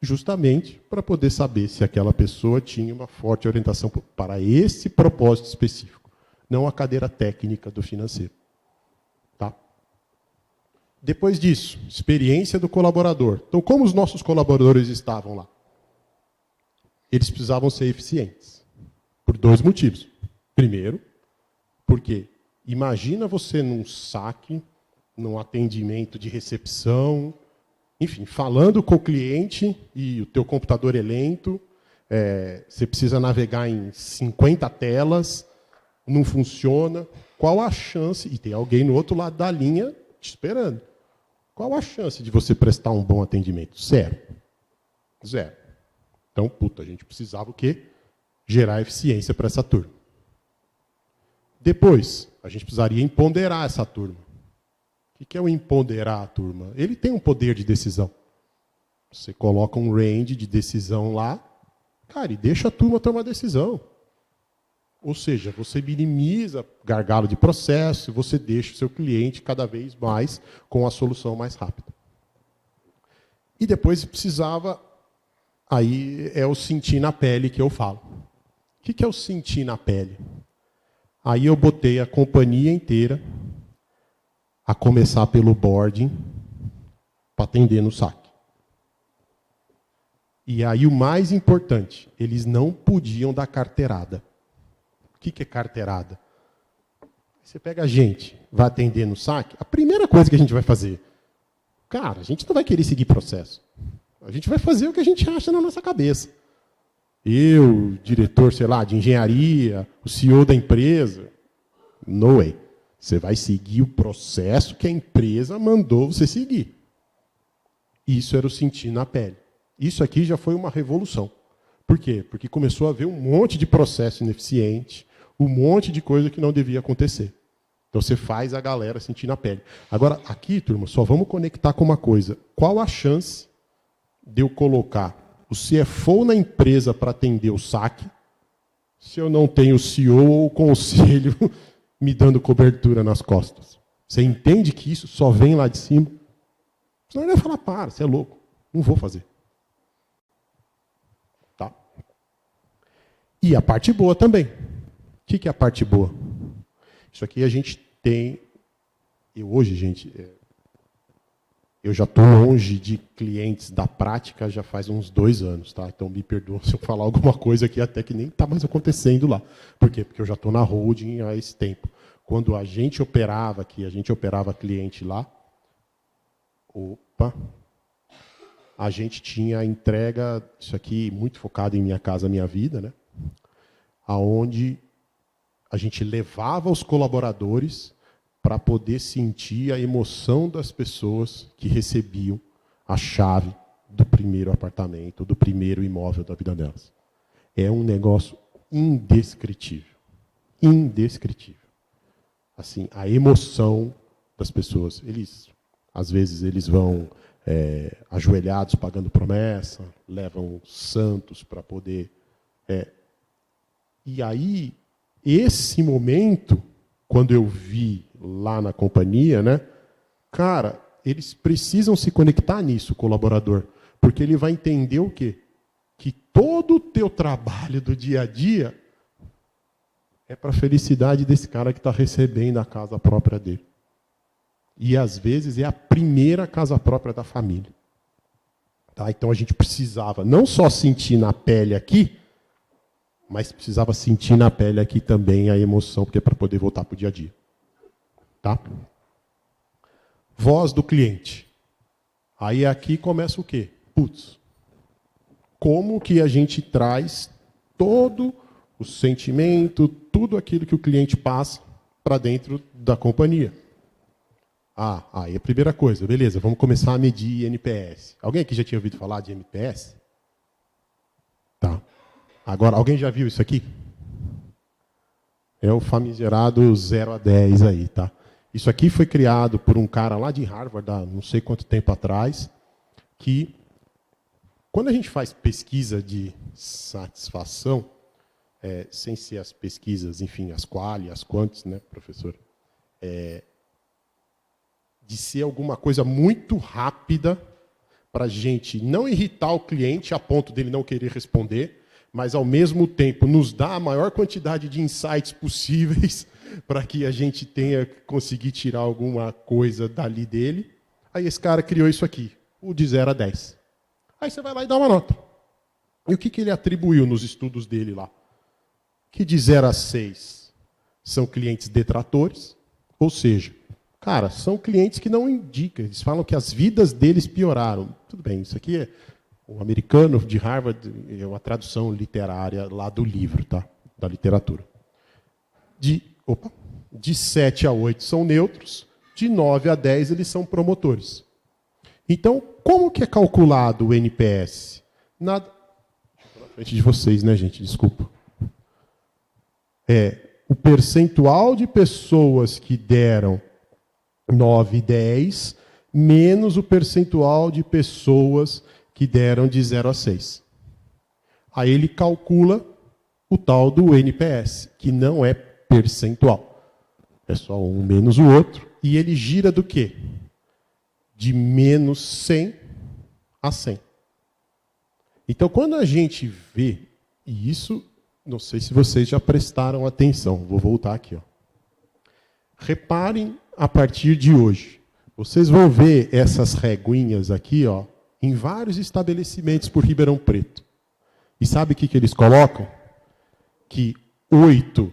Justamente para poder saber se aquela pessoa tinha uma forte orientação para esse propósito específico, não a cadeira técnica do financeiro. Tá? Depois disso, experiência do colaborador. Então, como os nossos colaboradores estavam lá? Eles precisavam ser eficientes. Por 2 motivos. Primeiro, porque imagina você num saque, num atendimento de recepção, enfim, falando com o cliente e o teu computador é lento, você precisa navegar em 50 telas, não funciona. Qual a chance, e tem alguém no outro lado da linha te esperando, qual a chance de você prestar um bom atendimento? 0. 0. Então, a gente precisava o quê? Gerar eficiência para essa turma. Depois, a gente precisaria empoderar essa turma. O que é o empoderar a turma? Ele tem um poder de decisão. Você coloca um range de decisão lá, cara, e deixa a turma tomar decisão. Ou seja, você minimiza gargalo de processo, você deixa o seu cliente cada vez mais com a solução mais rápida. E depois precisava, aí é o sentir na pele que eu falo. O que é o sentir na pele? Aí eu botei a companhia inteira a começar pelo boarding para atender no saque. E aí o mais importante, eles não podiam dar carteirada. O que é carteirada? Você pega a gente, vai atender no saque, a primeira coisa que a gente vai fazer, cara, a gente não vai querer seguir processo. A gente vai fazer o que a gente acha na nossa cabeça. Eu, diretor, sei lá, de engenharia, o CEO da empresa, no way. Você vai seguir o processo que a empresa mandou você seguir. Isso era o sentir na pele. Isso aqui já foi uma revolução. Por quê? Porque começou a haver um monte de processo ineficiente, um monte de coisa que não devia acontecer. Então você faz a galera sentir na pele. Agora, aqui, turma, só vamos conectar com uma coisa. Qual a chance de eu colocar o CFO na empresa para atender o saque, se eu não tenho o CEO ou o conselho me dando cobertura nas costas? Você entende que isso só vem lá de cima? Senão ele vai falar, para, você é louco, não vou fazer. Tá? E a parte boa também. O que é a parte boa? Isso aqui a gente tem... hoje, gente, eu já estou longe de clientes da prática já faz uns 2 anos, tá? Então me perdoa se eu falar alguma coisa aqui até que nem está mais acontecendo lá. Por quê? Porque eu já estou na holding há esse tempo. Quando a gente operava aqui, a gente operava cliente lá, a gente tinha a entrega, isso aqui muito focado em Minha Casa Minha Vida, né? Aonde a gente levava os colaboradores para poder sentir a emoção das pessoas que recebiam a chave do primeiro apartamento, do primeiro imóvel da vida delas. É um negócio indescritível. Indescritível. Assim, a emoção das pessoas. Às vezes, eles vão ajoelhados pagando promessa, levam santos para poder... E aí, esse momento, quando eu vi lá na companhia, né, cara, eles precisam se conectar nisso, o colaborador, porque ele vai entender o quê? Que todo o teu trabalho do dia a dia é para a felicidade desse cara que está recebendo a casa própria dele. E, às vezes, é a primeira casa própria da família. Tá? Então, a gente precisava não só sentir na pele aqui, mas precisava sentir na pele aqui também a emoção, porque é para poder voltar para o dia a dia. Tá? Voz do cliente. Aí aqui começa o quê? Putz, como que a gente traz todo o sentimento, tudo aquilo que o cliente passa para dentro da companhia? Aí a primeira coisa, beleza, vamos começar a medir NPS. Alguém aqui já tinha ouvido falar de NPS? Tá. Agora, alguém já viu isso aqui? É o famigerado 0 a 10 aí, tá? Isso aqui foi criado por um cara lá de Harvard, há não sei quanto tempo atrás, que, quando a gente faz pesquisa de satisfação, sem ser as pesquisas, enfim, as quali, as quantis, né, professor? De ser alguma coisa muito rápida para a gente não irritar o cliente a ponto dele não querer responder, mas, ao mesmo tempo, nos dá a maior quantidade de insights possíveis para que a gente tenha conseguir tirar alguma coisa dali dele. Aí esse cara criou isso aqui, o de 0 a 10. Aí você vai lá e dá uma nota. E o que ele atribuiu nos estudos dele lá? Que de 0 a 6 são clientes detratores, ou seja, cara, são clientes que não indicam, eles falam que as vidas deles pioraram. Tudo bem, isso aqui é o americano de Harvard, é uma tradução literária lá do livro, tá? Da literatura. De 7 a 8 são neutros, de 9 a 10 eles são promotores. Então, como que é calculado o NPS? Na frente de vocês, né, gente? Desculpa. O percentual de pessoas que deram 9 e 10, menos o percentual de pessoas que deram de 0 a 6. Aí ele calcula o tal do NPS, que não é percentual. É só um menos o outro. E ele gira do quê? De menos 100 a 100. Então, quando a gente vê, e isso, não sei se vocês já prestaram atenção, vou voltar aqui. Ó. Reparem, a partir de hoje, vocês vão ver essas reguinhas aqui, ó, em vários estabelecimentos por Ribeirão Preto. E sabe o que eles colocam? Que 8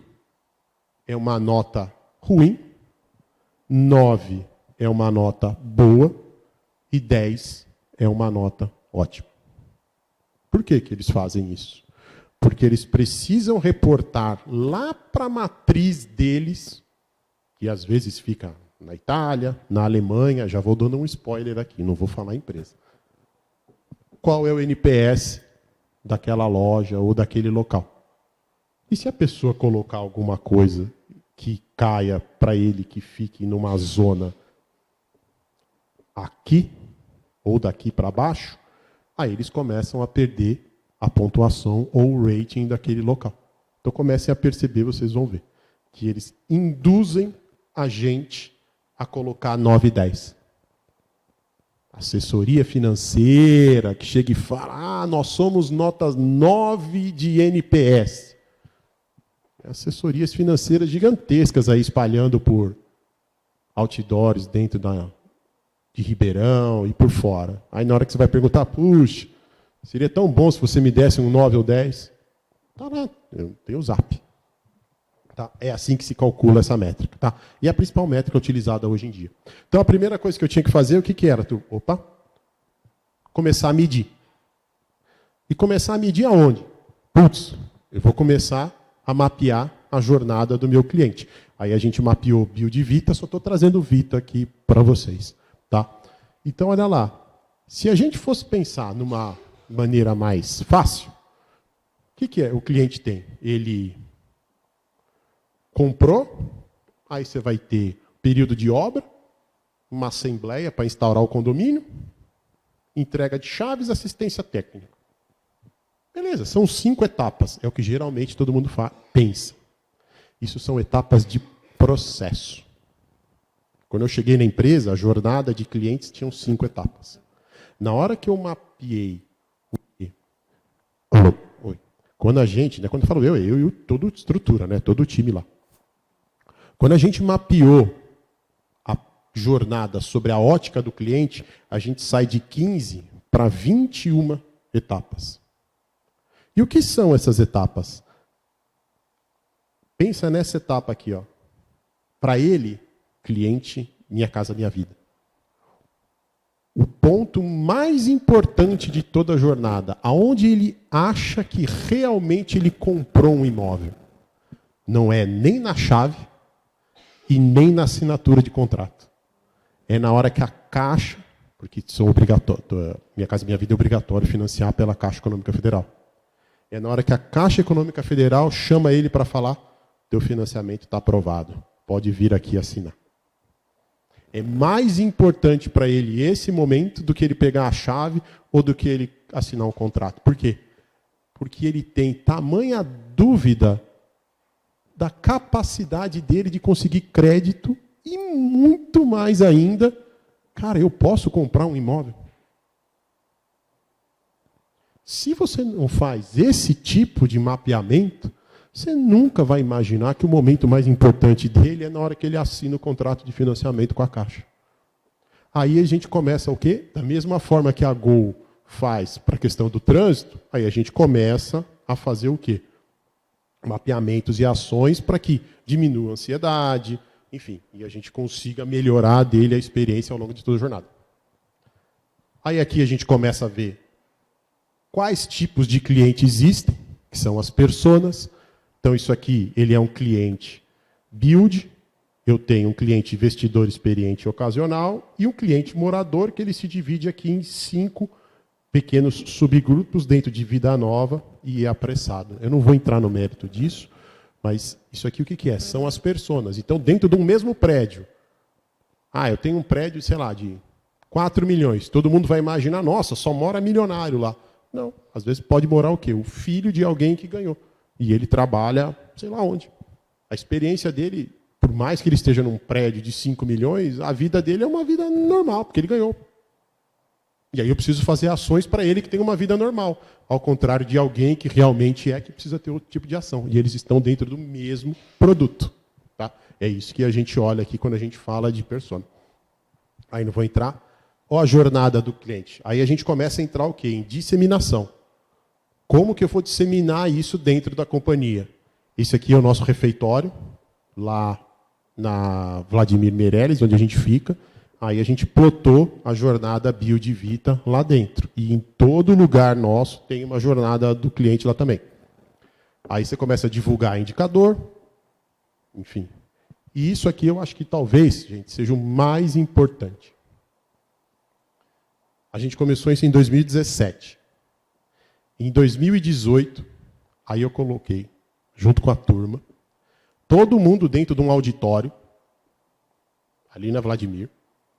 é uma nota ruim, 9 é uma nota boa e 10 é uma nota ótima. Por que eles fazem isso? Porque eles precisam reportar lá para a matriz deles, que às vezes fica na Itália, na Alemanha, já vou dando um spoiler aqui, não vou falar empresa. Qual é o NPS daquela loja ou daquele local? E se a pessoa colocar alguma coisa que caia para ele, que fique numa zona aqui, ou daqui para baixo, aí eles começam a perder a pontuação ou o rating daquele local. Então comecem a perceber, vocês vão ver, que eles induzem a gente a colocar 9 e 10. Assessoria financeira, que chega e fala, nós somos notas 9 de NPS. Assessorias financeiras gigantescas aí espalhando por outdoors dentro de Ribeirão e por fora. Aí na hora que você vai perguntar, puxa, seria tão bom se você me desse um 9 ou 10. Tá lá, eu tenho o Zap. Tá? É assim que se calcula essa métrica. Tá? E é a principal métrica utilizada hoje em dia. Então, a primeira coisa que eu tinha que fazer, o que era? Começar a medir. E começar a medir aonde? Putz, eu vou começar a mapear a jornada do meu cliente. Aí a gente mapeou Build Vita, só estou trazendo Vita aqui para vocês. Tá? Então, olha lá. Se a gente fosse pensar numa maneira mais fácil, o que o cliente tem? Ele comprou, aí você vai ter período de obra, uma assembleia para instaurar o condomínio, entrega de chaves, assistência técnica. Beleza, são 5 etapas, é o que geralmente todo mundo pensa. Isso são etapas de processo. Quando eu cheguei na empresa, a jornada de clientes tinha 5 etapas. Na hora que eu mapeei... Quando a gente, quando eu falo eu e toda a estrutura, todo o time lá. Quando a gente mapeou a jornada sobre a ótica do cliente, a gente sai de 15 para 21 etapas. E o que são essas etapas? Pensa nessa etapa aqui, ó. Para ele, cliente, Minha Casa Minha Vida. O ponto mais importante de toda a jornada, aonde ele acha que realmente ele comprou um imóvel, não é nem na chave e nem na assinatura de contrato. É na hora que a Caixa, porque são obrigatório, Minha Casa Minha Vida é obrigatório financiar pela Caixa Econômica Federal. É na hora que a Caixa Econômica Federal chama ele para falar, teu financiamento está aprovado, pode vir aqui assinar. É mais importante para ele esse momento do que ele pegar a chave ou do que ele assinar um contrato. Por quê? Porque ele tem tamanha dúvida da capacidade dele de conseguir crédito e muito mais ainda, cara, eu posso comprar um imóvel? Se você não faz esse tipo de mapeamento, você nunca vai imaginar que o momento mais importante dele é na hora que ele assina o contrato de financiamento com a Caixa. Aí a gente começa o quê? Da mesma forma que a Gol faz para a questão do trânsito, aí a gente começa a fazer o quê? Mapeamentos e ações para que diminua a ansiedade, enfim, e a gente consiga melhorar dele a experiência ao longo de toda a jornada. Aí aqui a gente começa a ver quais tipos de cliente existem, que são as personas. Então isso aqui, ele é um cliente build, eu tenho um cliente investidor experiente ocasional e um cliente morador, que ele se divide aqui em 5 pequenos subgrupos dentro de vida nova e apressado. Eu não vou entrar no mérito disso, mas isso aqui o que é? São as personas. Então, dentro de um mesmo prédio, eu tenho um prédio, sei lá, de 4 milhões. Todo mundo vai imaginar, nossa, só mora milionário lá. Não, às vezes pode morar o quê? O filho de alguém que ganhou. E ele trabalha, sei lá onde. A experiência dele, por mais que ele esteja num prédio de 5 milhões, a vida dele é uma vida normal, porque ele ganhou. E aí eu preciso fazer ações para ele que tem uma vida normal, ao contrário de alguém que realmente que precisa ter outro tipo de ação. E eles estão dentro do mesmo produto. Tá? É isso que a gente olha aqui quando a gente fala de persona. Aí não vou entrar. Ó a jornada do cliente. Aí a gente começa a entrar o quê? Em disseminação. Como que eu vou disseminar isso dentro da companhia? Esse aqui é o nosso refeitório, lá na Vladimir Meirelles, onde a gente fica. Aí a gente plotou a jornada Build Vita lá dentro. E em todo lugar nosso tem uma jornada do cliente lá também. Aí você começa a divulgar indicador, enfim. E isso aqui eu acho que talvez, gente, seja o mais importante. A gente começou isso em 2017. Em 2018, aí eu coloquei, junto com a turma, todo mundo dentro de um auditório, ali na Vladimir,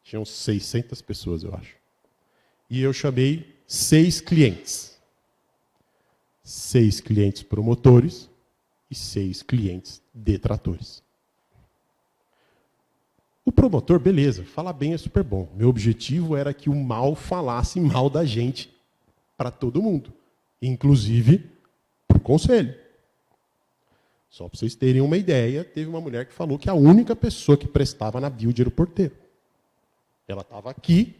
tinham 600 pessoas, eu acho. E eu chamei 6 clientes. 6 clientes promotores e 6 clientes detratores. O promotor, beleza, falar bem é super bom. Meu objetivo era que o mal falasse mal da gente para todo mundo, inclusive para o conselho. Só para vocês terem uma ideia, teve uma mulher que falou que a única pessoa que prestava na build era o porteiro. Ela estava aqui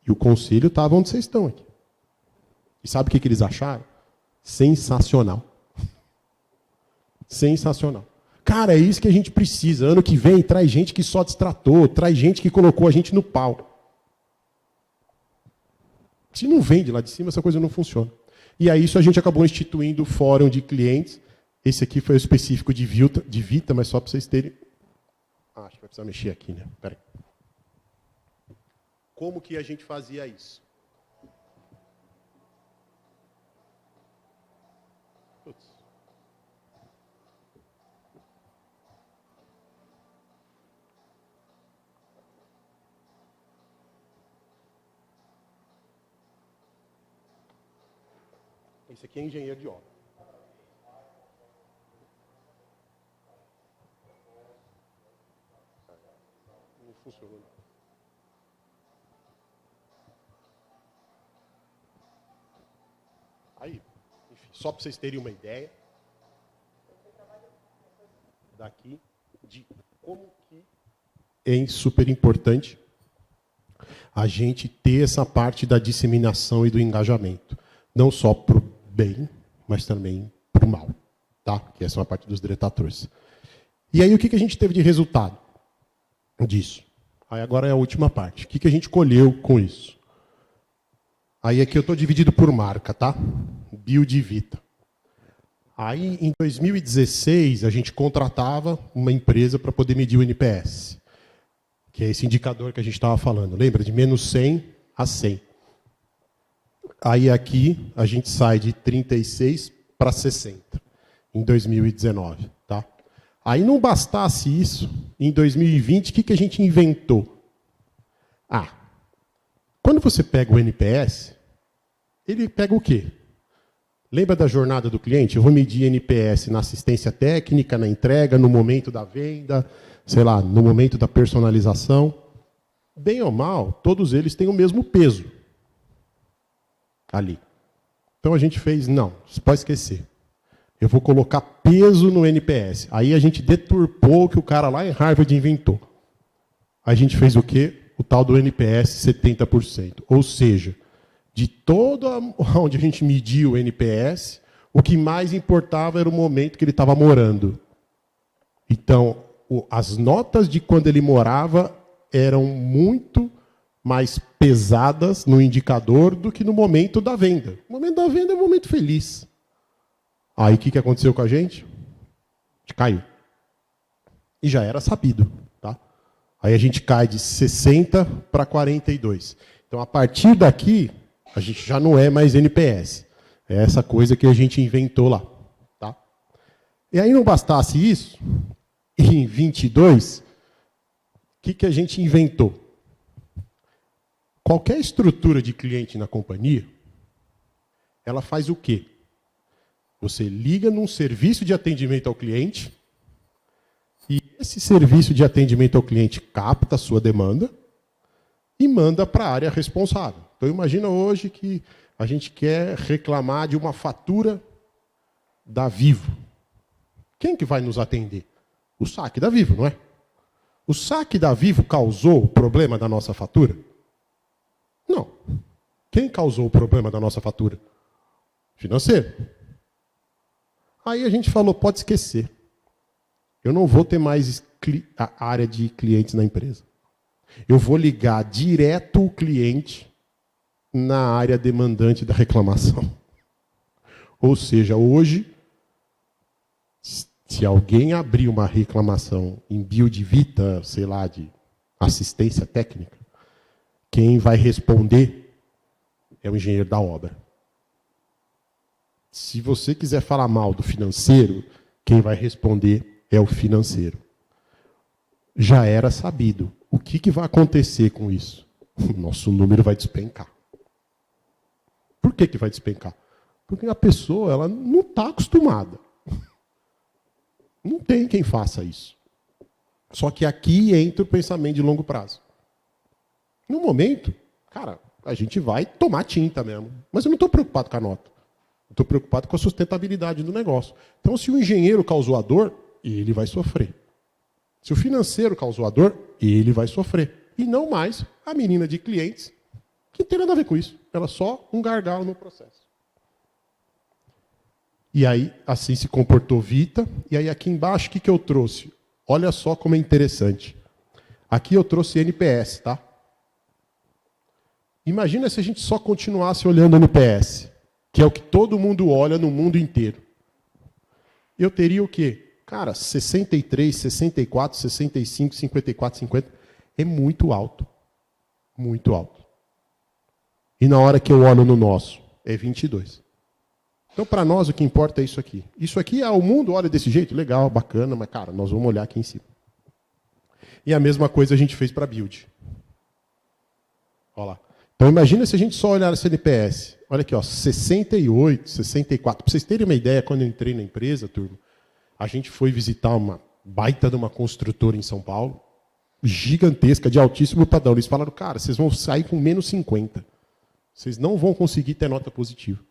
e o conselho estava onde vocês estão aqui. E sabe o que eles acharam? Sensacional. Sensacional. Cara, é isso que a gente precisa. Ano que vem, traz gente que só destratou, traz gente que colocou a gente no pau. Se não vem de lá de cima, essa coisa não funciona. E aí isso a gente acabou instituindo o fórum de clientes. Esse aqui foi o específico de Vita, mas só para vocês terem... acho que vai precisar mexer aqui, né? Espera aí. Como que a gente fazia isso? Putz. Esse aqui é engenheiro de obra. Não funcionou. Aí, enfim, só para vocês terem uma ideia daqui de como que é super importante a gente ter essa parte da disseminação e do engajamento, não só para o bem, mas também para o mal, tá? Que essa é uma parte dos detratores. E aí o que a gente teve de resultado disso? Aí agora é a última parte. O que a gente colheu com isso? Aí aqui eu estou dividido por marca, tá? Build e Vita. Aí em 2016 a gente contratava uma empresa para poder medir o NPS, que é esse indicador que a gente estava falando. Lembra? De menos 100 a 100. Aí aqui a gente sai de 36 para 60 em 2019, tá? Aí não bastasse isso, em 2020 o que a gente inventou? Quando você pega o NPS, ele pega o quê? Lembra da jornada do cliente? Eu vou medir NPS na assistência técnica, na entrega, no momento da venda, sei lá, no momento da personalização. Bem ou mal, todos eles têm o mesmo peso ali. Então a gente fez, não, você pode esquecer. Eu vou colocar peso no NPS. Aí a gente deturpou o que o cara lá em Harvard inventou. A gente fez o quê? O tal do NPS 70%. Ou seja, de todo onde a gente mediu o NPS, o que mais importava era o momento que ele estava morando. Então, as notas de quando ele morava eram muito mais pesadas no indicador do que no momento da venda. O momento da venda é um momento feliz. Aí o que aconteceu com a gente? A gente caiu. E já era sabido. Tá? Aí a gente cai de 60 para 42. Então, a partir daqui, a gente já não é mais NPS. É essa coisa que a gente inventou lá. Tá? E aí não bastasse isso, em 22, o que a gente inventou? Qualquer estrutura de cliente na companhia, ela faz o quê? Você liga num serviço de atendimento ao cliente e esse serviço de atendimento ao cliente capta a sua demanda e manda para a área responsável. Então, imagina hoje que a gente quer reclamar de uma fatura da Vivo. Quem que vai nos atender? O saque da Vivo, não é? O saque da Vivo causou o problema da nossa fatura? Não. Quem causou o problema da nossa fatura? Financeiro. Aí a gente falou, pode esquecer. Eu não vou ter mais a área de clientes na empresa. Eu vou ligar direto o cliente na área demandante da reclamação. Ou seja, hoje, se alguém abrir uma reclamação em Build Vita, sei lá, de assistência técnica, quem vai responder é o engenheiro da obra. Se você quiser falar mal do financeiro, quem vai responder é o financeiro. Já era sabido. O que vai acontecer com isso? O nosso número vai despencar. Por que vai despencar? Porque a pessoa ela não está acostumada. Não tem quem faça isso. Só que aqui entra o pensamento de longo prazo. No momento, cara, a gente vai tomar tinta mesmo. Mas eu não estou preocupado com a nota. Estou preocupado com a sustentabilidade do negócio. Então, se o engenheiro causou a dor, ele vai sofrer. Se o financeiro causou a dor, ele vai sofrer. E não mais a menina de clientes, que não tem nada a ver com isso. Ela é só um gargalo no processo. E aí, assim se comportou Vita. E aí, aqui embaixo, o que eu trouxe? Olha só como é interessante. Aqui eu trouxe NPS, tá? Imagina se a gente só continuasse olhando NPS, que é o que todo mundo olha no mundo inteiro. Eu teria o quê? Cara, 63, 64, 65, 54, 50. É muito alto. Muito alto. E na hora que eu olho no nosso, é 22. Então, para nós, o que importa é isso aqui. Isso aqui, o mundo olha desse jeito, legal, bacana, mas, cara, nós vamos olhar aqui em cima. E a mesma coisa a gente fez para a Build. Olha lá. Então, imagina se a gente só olhar esse NPS. Olha aqui, ó, 68, 64. Para vocês terem uma ideia, quando eu entrei na empresa, turma, a gente foi visitar uma baita de uma construtora em São Paulo, gigantesca, de altíssimo padrão. Eles falaram, cara, vocês vão sair com menos 50. Vocês não vão conseguir ter nota positiva.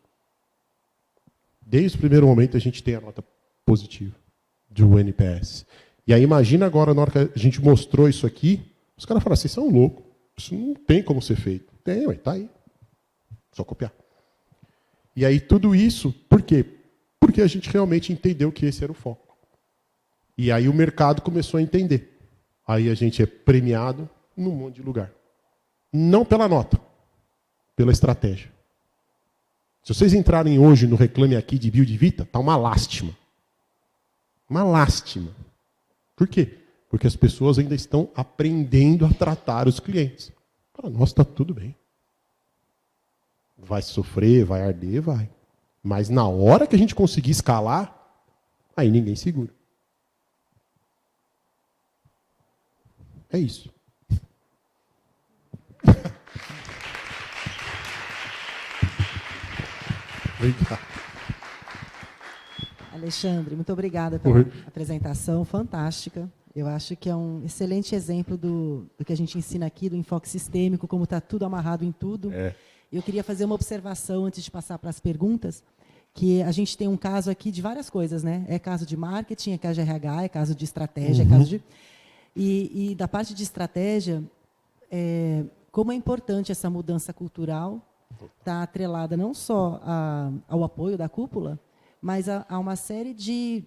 Desde o primeiro momento a gente tem a nota positiva do NPS. E aí imagina agora, na hora que a gente mostrou isso aqui, os caras falaram, vocês são loucos, isso não tem como ser feito. Tem, ué, tá aí. Só copiar. E aí tudo isso, por quê? Porque a gente realmente entendeu que esse era o foco. E aí o mercado começou a entender. Aí a gente é premiado num monte de lugar. Não pela nota, pela estratégia. Se vocês entrarem hoje no Reclame Aqui de Build Vita, está uma lástima. Uma lástima. Por quê? Porque as pessoas ainda estão aprendendo a tratar os clientes. Para nós está tudo bem. Vai sofrer, vai arder, vai. Mas na hora que a gente conseguir escalar, aí ninguém segura. É isso. Obrigado. Alexandre, muito obrigada pela apresentação fantástica. Eu acho que é um excelente exemplo do que a gente ensina aqui, do enfoque sistêmico, como está tudo amarrado em tudo. Eu queria fazer uma observação antes de passar para as perguntas, que a gente tem um caso aqui de várias coisas, né? É caso de marketing, é caso de RH, é caso de estratégia, é caso de... E da parte de estratégia, como é importante essa mudança cultural, está atrelada não só ao apoio da cúpula, mas a uma série de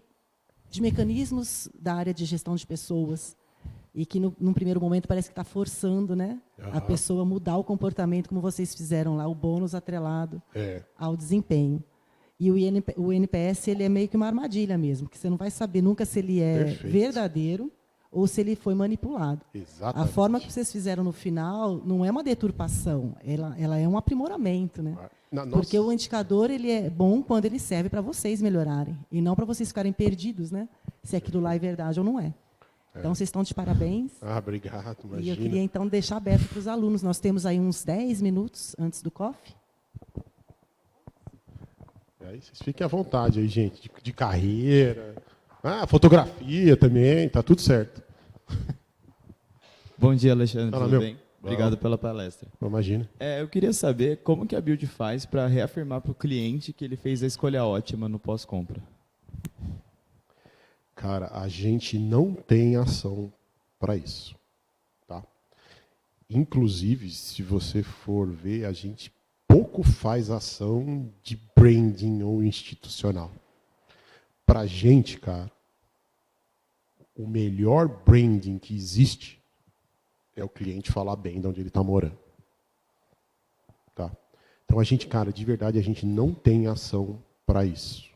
mecanismos da área de gestão de pessoas, e que, num primeiro momento, parece que está forçando, né, a pessoa mudar o comportamento, como vocês fizeram lá, o bônus atrelado ao desempenho. E o NPS ele é meio que uma armadilha mesmo, que você não vai saber nunca se ele é verdadeiro ou se ele foi manipulado. Exatamente. A forma que vocês fizeram no final não é uma deturpação, ela é um aprimoramento, né? Porque o indicador ele é bom quando ele serve para vocês melhorarem, e não para vocês ficarem perdidos, né? Se aquilo lá é verdade ou não é. Então, vocês estão de parabéns. Obrigado, imagina. E eu queria, então, deixar aberto para os alunos. Nós temos aí uns 10 minutos antes do coffee. Aí vocês fiquem à vontade aí, gente, de carreira, fotografia também, tá tudo certo. Bom dia, Alexandre, Fala, tudo bem? Obrigado pela palestra. Imagina. Eu queria saber como que a Build faz para reafirmar para o cliente que ele fez a escolha ótima no pós-compra. Cara, a gente não tem ação para isso. Tá? Inclusive, se você for ver, a gente pouco faz ação de branding ou institucional. Para a gente, cara, o melhor branding que existe é o cliente falar bem de onde ele está morando. Tá? Então, a gente, cara, de verdade, a gente não tem ação para isso.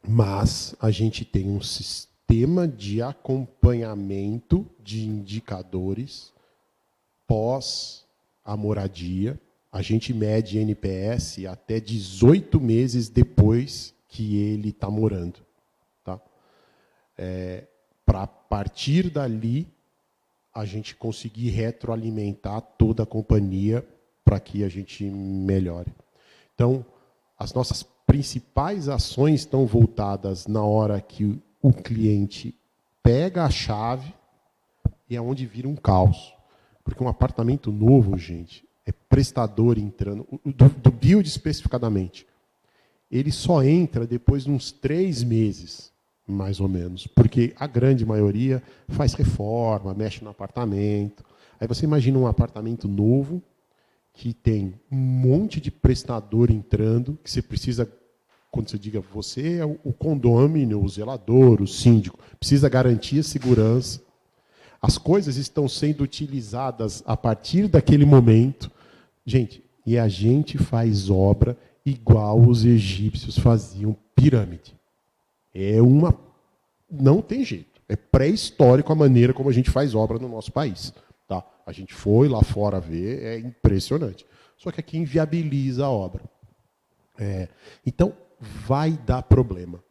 Mas a gente tem um sistema de acompanhamento de indicadores pós a moradia. A gente mede NPS até 18 meses depois que ele está morando. Tá? Para partir dali, a gente conseguir retroalimentar toda a companhia para que a gente melhore. Então, as nossas principais ações estão voltadas na hora que o cliente pega a chave e é onde vira um caos. Porque um apartamento novo, gente, é prestador entrando, do build especificadamente, ele só entra depois de uns 3 meses, mais ou menos. Porque a grande maioria faz reforma, mexe no apartamento. Aí você imagina um apartamento novo, que tem um monte de prestador entrando, que você precisa, quando você diga, você é o condômino, o zelador, o síndico, precisa garantir a segurança. As coisas estão sendo utilizadas a partir daquele momento. Gente, e a gente faz obra igual os egípcios faziam pirâmide. Não tem jeito. É pré-histórico a maneira como a gente faz obra no nosso país. Tá? A gente foi lá fora ver, é impressionante. Só que aqui inviabiliza a obra. Então, vai dar problema.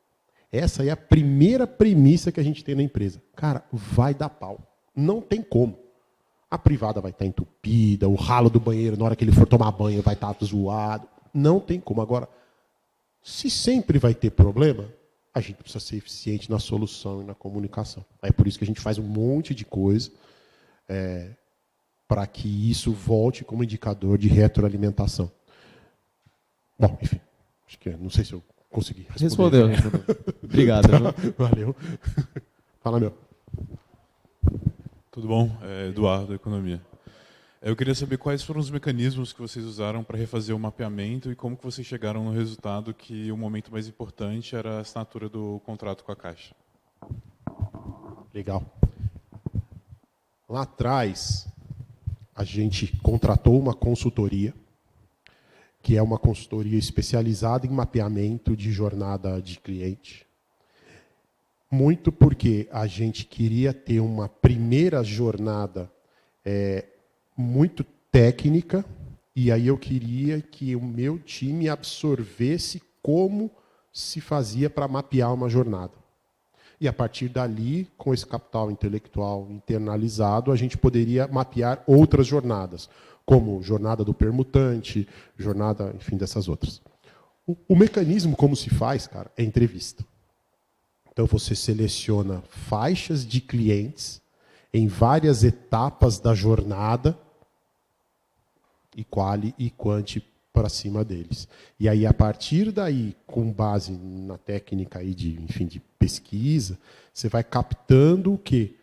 Essa é a primeira premissa que a gente tem na empresa. Cara, vai dar pau. Não tem como. A privada vai estar entupida, o ralo do banheiro, na hora que ele for tomar banho, vai estar zoado. Não tem como. Agora, se sempre vai ter problema, a gente precisa ser eficiente na solução e na comunicação. É por isso que a gente faz um monte de coisa para que isso volte como indicador de retroalimentação. Bom, enfim, acho que não sei se eu consegui responder. Respondeu. Obrigado. Valeu. Fala, meu. Tudo bom? Eduardo, Economia. Eu queria saber quais foram os mecanismos que vocês usaram para refazer o mapeamento e como que vocês chegaram no resultado que o momento mais importante era a assinatura do contrato com a Caixa. Legal. Lá atrás, a gente contratou uma consultoria, que é uma consultoria especializada em mapeamento de jornada de cliente. Muito porque a gente queria ter uma primeira jornada muito técnica, e aí eu queria que o meu time absorvesse como se fazia para mapear uma jornada. E a partir dali, com esse capital intelectual internalizado, a gente poderia mapear outras jornadas, como jornada do permutante, jornada, enfim, dessas outras. O mecanismo, como se faz, cara, é entrevista. Então, você seleciona faixas de clientes em várias etapas da jornada, e quali e quanti para cima deles. E aí, a partir daí, com base na técnica aí de pesquisa, você vai captando o quê?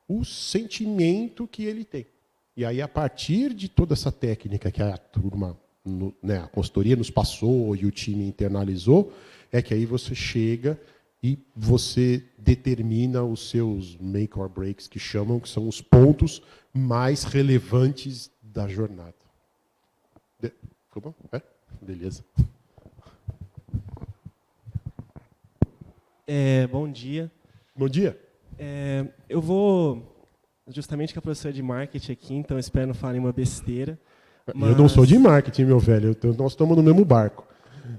O sentimento que ele tem. E aí, a partir de toda essa técnica que a turma, a consultoria nos passou e o time internalizou, é que aí você chega e você determina os seus make or breaks, que chamam, que são os pontos mais relevantes da jornada. Ficou bom? Beleza. Bom dia. Bom dia. Eu vou, justamente que a professora de marketing aqui, então espero não falar nenhuma besteira. Mas... Eu não sou de marketing, meu velho. Nós estamos no mesmo barco.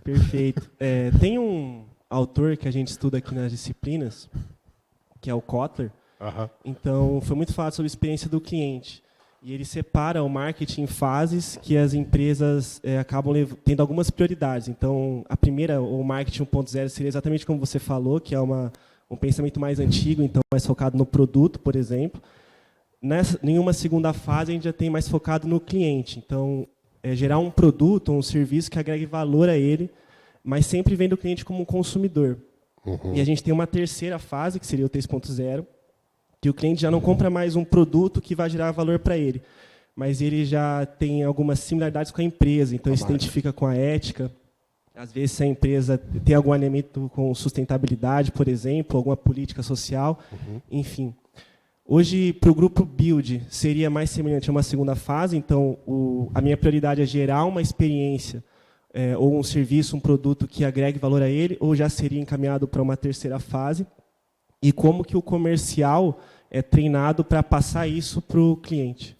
Perfeito. Tem um autor que a gente estuda aqui nas disciplinas, que é o Kotler. Então, foi muito falado sobre a experiência do cliente. E ele separa o marketing em fases que as empresas acabam tendo algumas prioridades. Então, a primeira, o marketing 1.0, seria exatamente como você falou, que é um pensamento mais antigo, então mais focado no produto, por exemplo. Em uma segunda fase, a gente já tem mais focado no cliente. Então, gerar um produto, um serviço que agregue valor a ele, mas sempre vendo o cliente como um consumidor. E a gente tem uma terceira fase, que seria o 3.0, que o cliente já não compra mais um produto que vai gerar valor para ele, mas ele já tem algumas similaridades com a empresa, então ele se identifica com a ética. Às vezes, se a empresa tem algum alinhamento com sustentabilidade, por exemplo, alguma política social, enfim. Hoje, para o grupo Build, seria mais semelhante a uma segunda fase, então a minha prioridade é gerar uma experiência ou um serviço, um produto que agregue valor a ele, ou já seria encaminhado para uma terceira fase. E como que o comercial é treinado para passar isso para o cliente?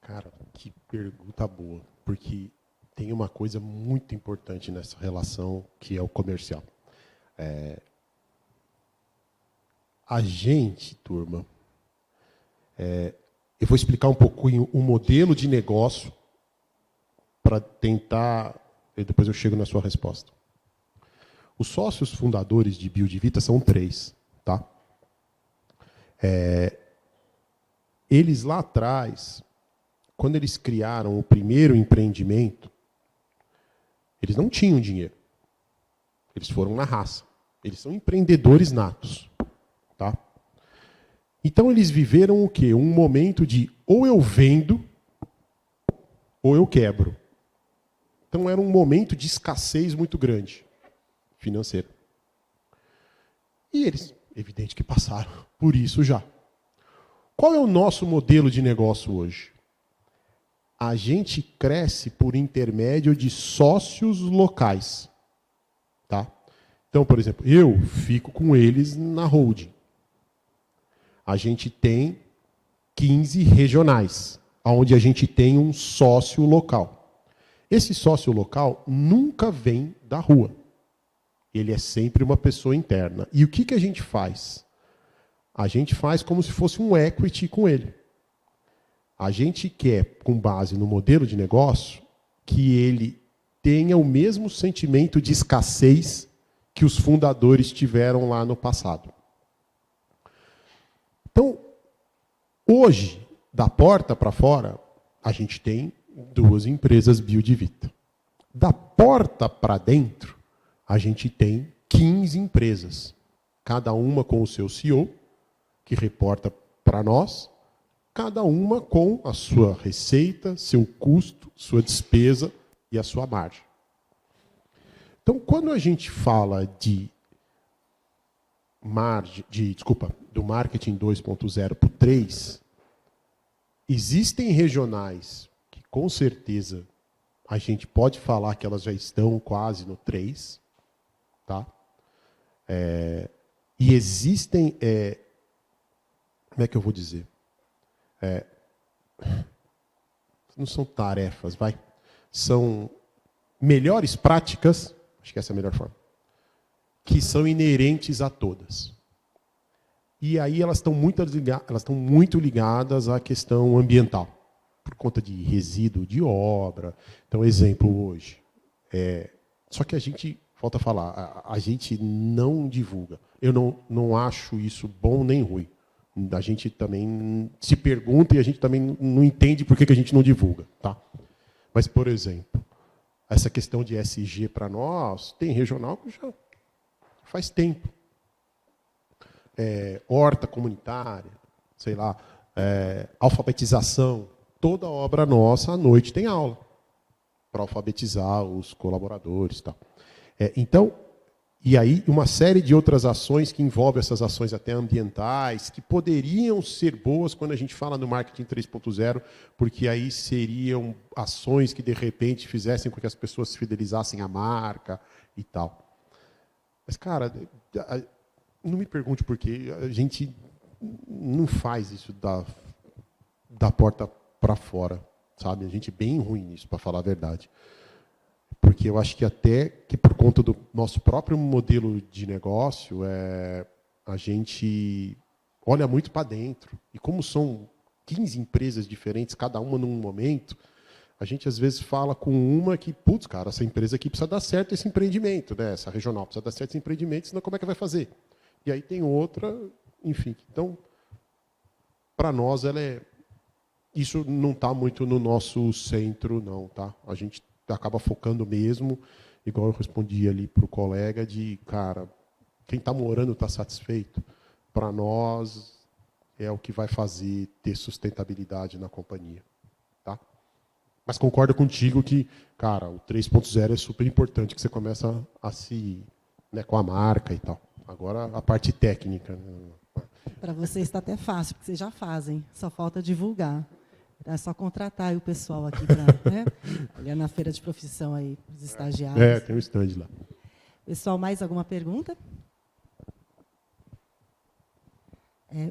Cara, que pergunta boa, porque tem uma coisa muito importante nessa relação, que é o comercial. A gente, turma, eu vou explicar um pouquinho o modelo de negócio para tentar, e depois eu chego na sua resposta. Os sócios fundadores de Build Vita são 3, tá? Eles lá atrás, quando eles criaram o primeiro empreendimento, eles não tinham dinheiro. Eles foram na raça. Eles são empreendedores natos, tá? Então eles viveram o quê? Um momento de ou eu vendo ou eu quebro. Então era um momento de escassez muito grande financeira. E eles, evidente que passaram por isso já. Qual é o nosso modelo de negócio hoje? A gente cresce por intermédio de sócios locais. Tá? Então, por exemplo, eu fico com eles na holding. A gente tem 15 regionais, onde a gente tem um sócio local. Esse sócio local nunca vem da rua. Ele é sempre uma pessoa interna. E o que a gente faz? A gente faz como se fosse um equity com ele. A gente quer, com base no modelo de negócio, que ele tenha o mesmo sentimento de escassez que os fundadores tiveram lá no passado. Então, hoje, da porta para fora, a gente tem 2 empresas Build Vita. Da porta para dentro, a gente tem 15 empresas, cada uma com o seu CEO, que reporta para nós, cada uma com a sua receita, seu custo, sua despesa e a sua margem. Então, quando a gente fala do marketing 2.0 para o 3, existem regionais que, com certeza, a gente pode falar que elas já estão quase no 3, tá? E existem, como é que eu vou dizer? Não são tarefas, são melhores práticas, acho que essa é a melhor forma, que são inerentes a todas. E aí elas estão muito ligadas à questão ambiental, por conta de resíduo de obra. Então, exemplo hoje. Só que a gente, falta falar, a gente não divulga. Eu não acho isso bom nem ruim. A gente também se pergunta e a gente também não entende por que a gente não divulga. Tá? Mas, por exemplo, essa questão de ESG para nós, tem regional que já faz tempo. Horta comunitária, sei lá, alfabetização. Toda obra nossa, à noite, tem aula para alfabetizar os colaboradores. Tal. Então, e aí uma série de outras ações que envolvem essas ações até ambientais, que poderiam ser boas quando a gente fala no marketing 3.0, porque aí seriam ações que, de repente, fizessem com que as pessoas se fidelizassem à marca e tal. Mas, cara, não me pergunte por quê. A gente não faz isso da porta para fora, sabe? A gente é bem ruim nisso, para falar a verdade. Porque eu acho que até que por conta do nosso próprio modelo de negócio, a gente olha muito para dentro. E como são 15 empresas diferentes, cada uma num momento, a gente às vezes fala com uma que, putz, cara, essa empresa aqui precisa dar certo esse empreendimento, né? Essa regional precisa dar certo esse empreendimento, senão como é que vai fazer? E aí tem outra, enfim. Então, para nós, isso não está muito no nosso centro, não, tá? A gente acaba focando mesmo, igual eu respondi ali para o colega, de, cara, quem está morando está satisfeito. Para nós, é o que vai fazer ter sustentabilidade na companhia. Tá? Mas concordo contigo que, cara, o 3.0 é super importante, que você começa a se... né, com a marca e tal. Agora, a parte técnica. Né? Para vocês está até fácil, porque vocês já fazem, só falta divulgar. É só contratar aí o pessoal aqui para, né? Olhar na feira de profissão aí, os estagiários. Tem um stand lá. Pessoal, mais alguma pergunta?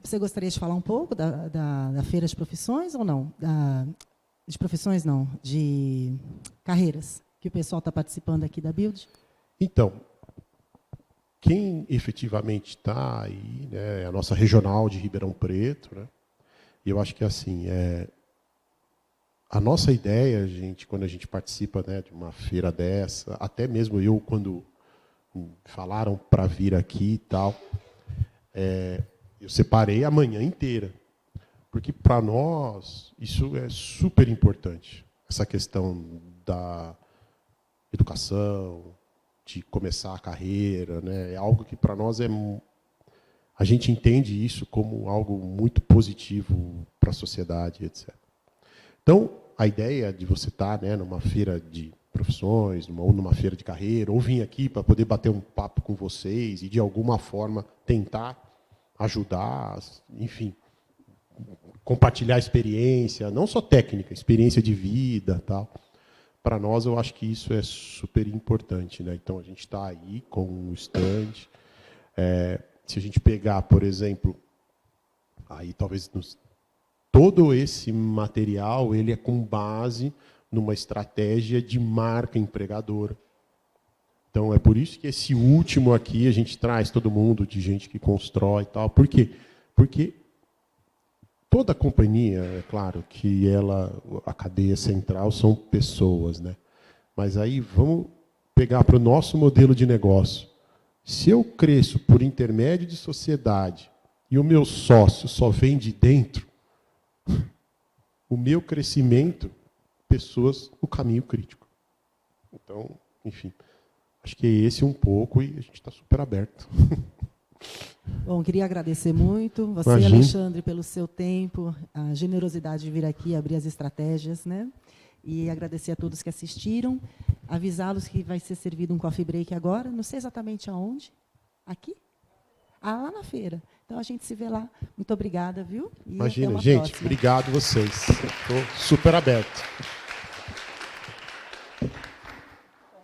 Você gostaria de falar um pouco da feira de profissões ou não? De profissões não, de carreiras, que o pessoal está participando aqui da Build? Então, quem efetivamente está aí, né, é a nossa regional de Ribeirão Preto, né? E eu acho que assim, a nossa ideia, gente, quando a gente participa, né, de uma feira dessa, até mesmo eu, quando falaram para vir aqui e tal, eu separei a manhã inteira. Porque, para nós, isso é super importante. Essa questão da educação, de começar a carreira, né, é algo que, para nós, a gente entende isso como algo muito positivo para a sociedade, etc. Então, a ideia de você estar, né, numa feira de profissões, ou numa feira de carreira, ou vir aqui para poder bater um papo com vocês e, de alguma forma, tentar ajudar, enfim, compartilhar experiência, não só técnica, experiência de vida, tal. Para nós, eu acho que isso é super importante, né? Então, a gente está aí com um stand. Se a gente pegar, por exemplo, aí talvez todo esse material ele é com base numa estratégia de marca empregadora. Então, é por isso que esse último aqui a gente traz todo mundo de gente que constrói e tal. Por quê? Porque toda companhia, é claro que a cadeia central são pessoas, né? Mas aí vamos pegar para o nosso modelo de negócio. Se eu cresço por intermédio de sociedade e o meu sócio só vem de dentro, o meu crescimento, pessoas, o caminho crítico. Então, enfim, acho que é esse um pouco e a gente está super aberto. Bom, queria agradecer muito você, Imagina. Alexandre, pelo seu tempo, a generosidade de vir aqui abrir as estratégias, né? E agradecer a todos que assistiram, avisá-los que vai ser servido um coffee break agora, não sei exatamente aonde, aqui? Lá na feira. Então, a gente se vê lá. Muito obrigada, viu? E Imagina, até uma gente, próxima. obrigado vocês. Estou super aberto.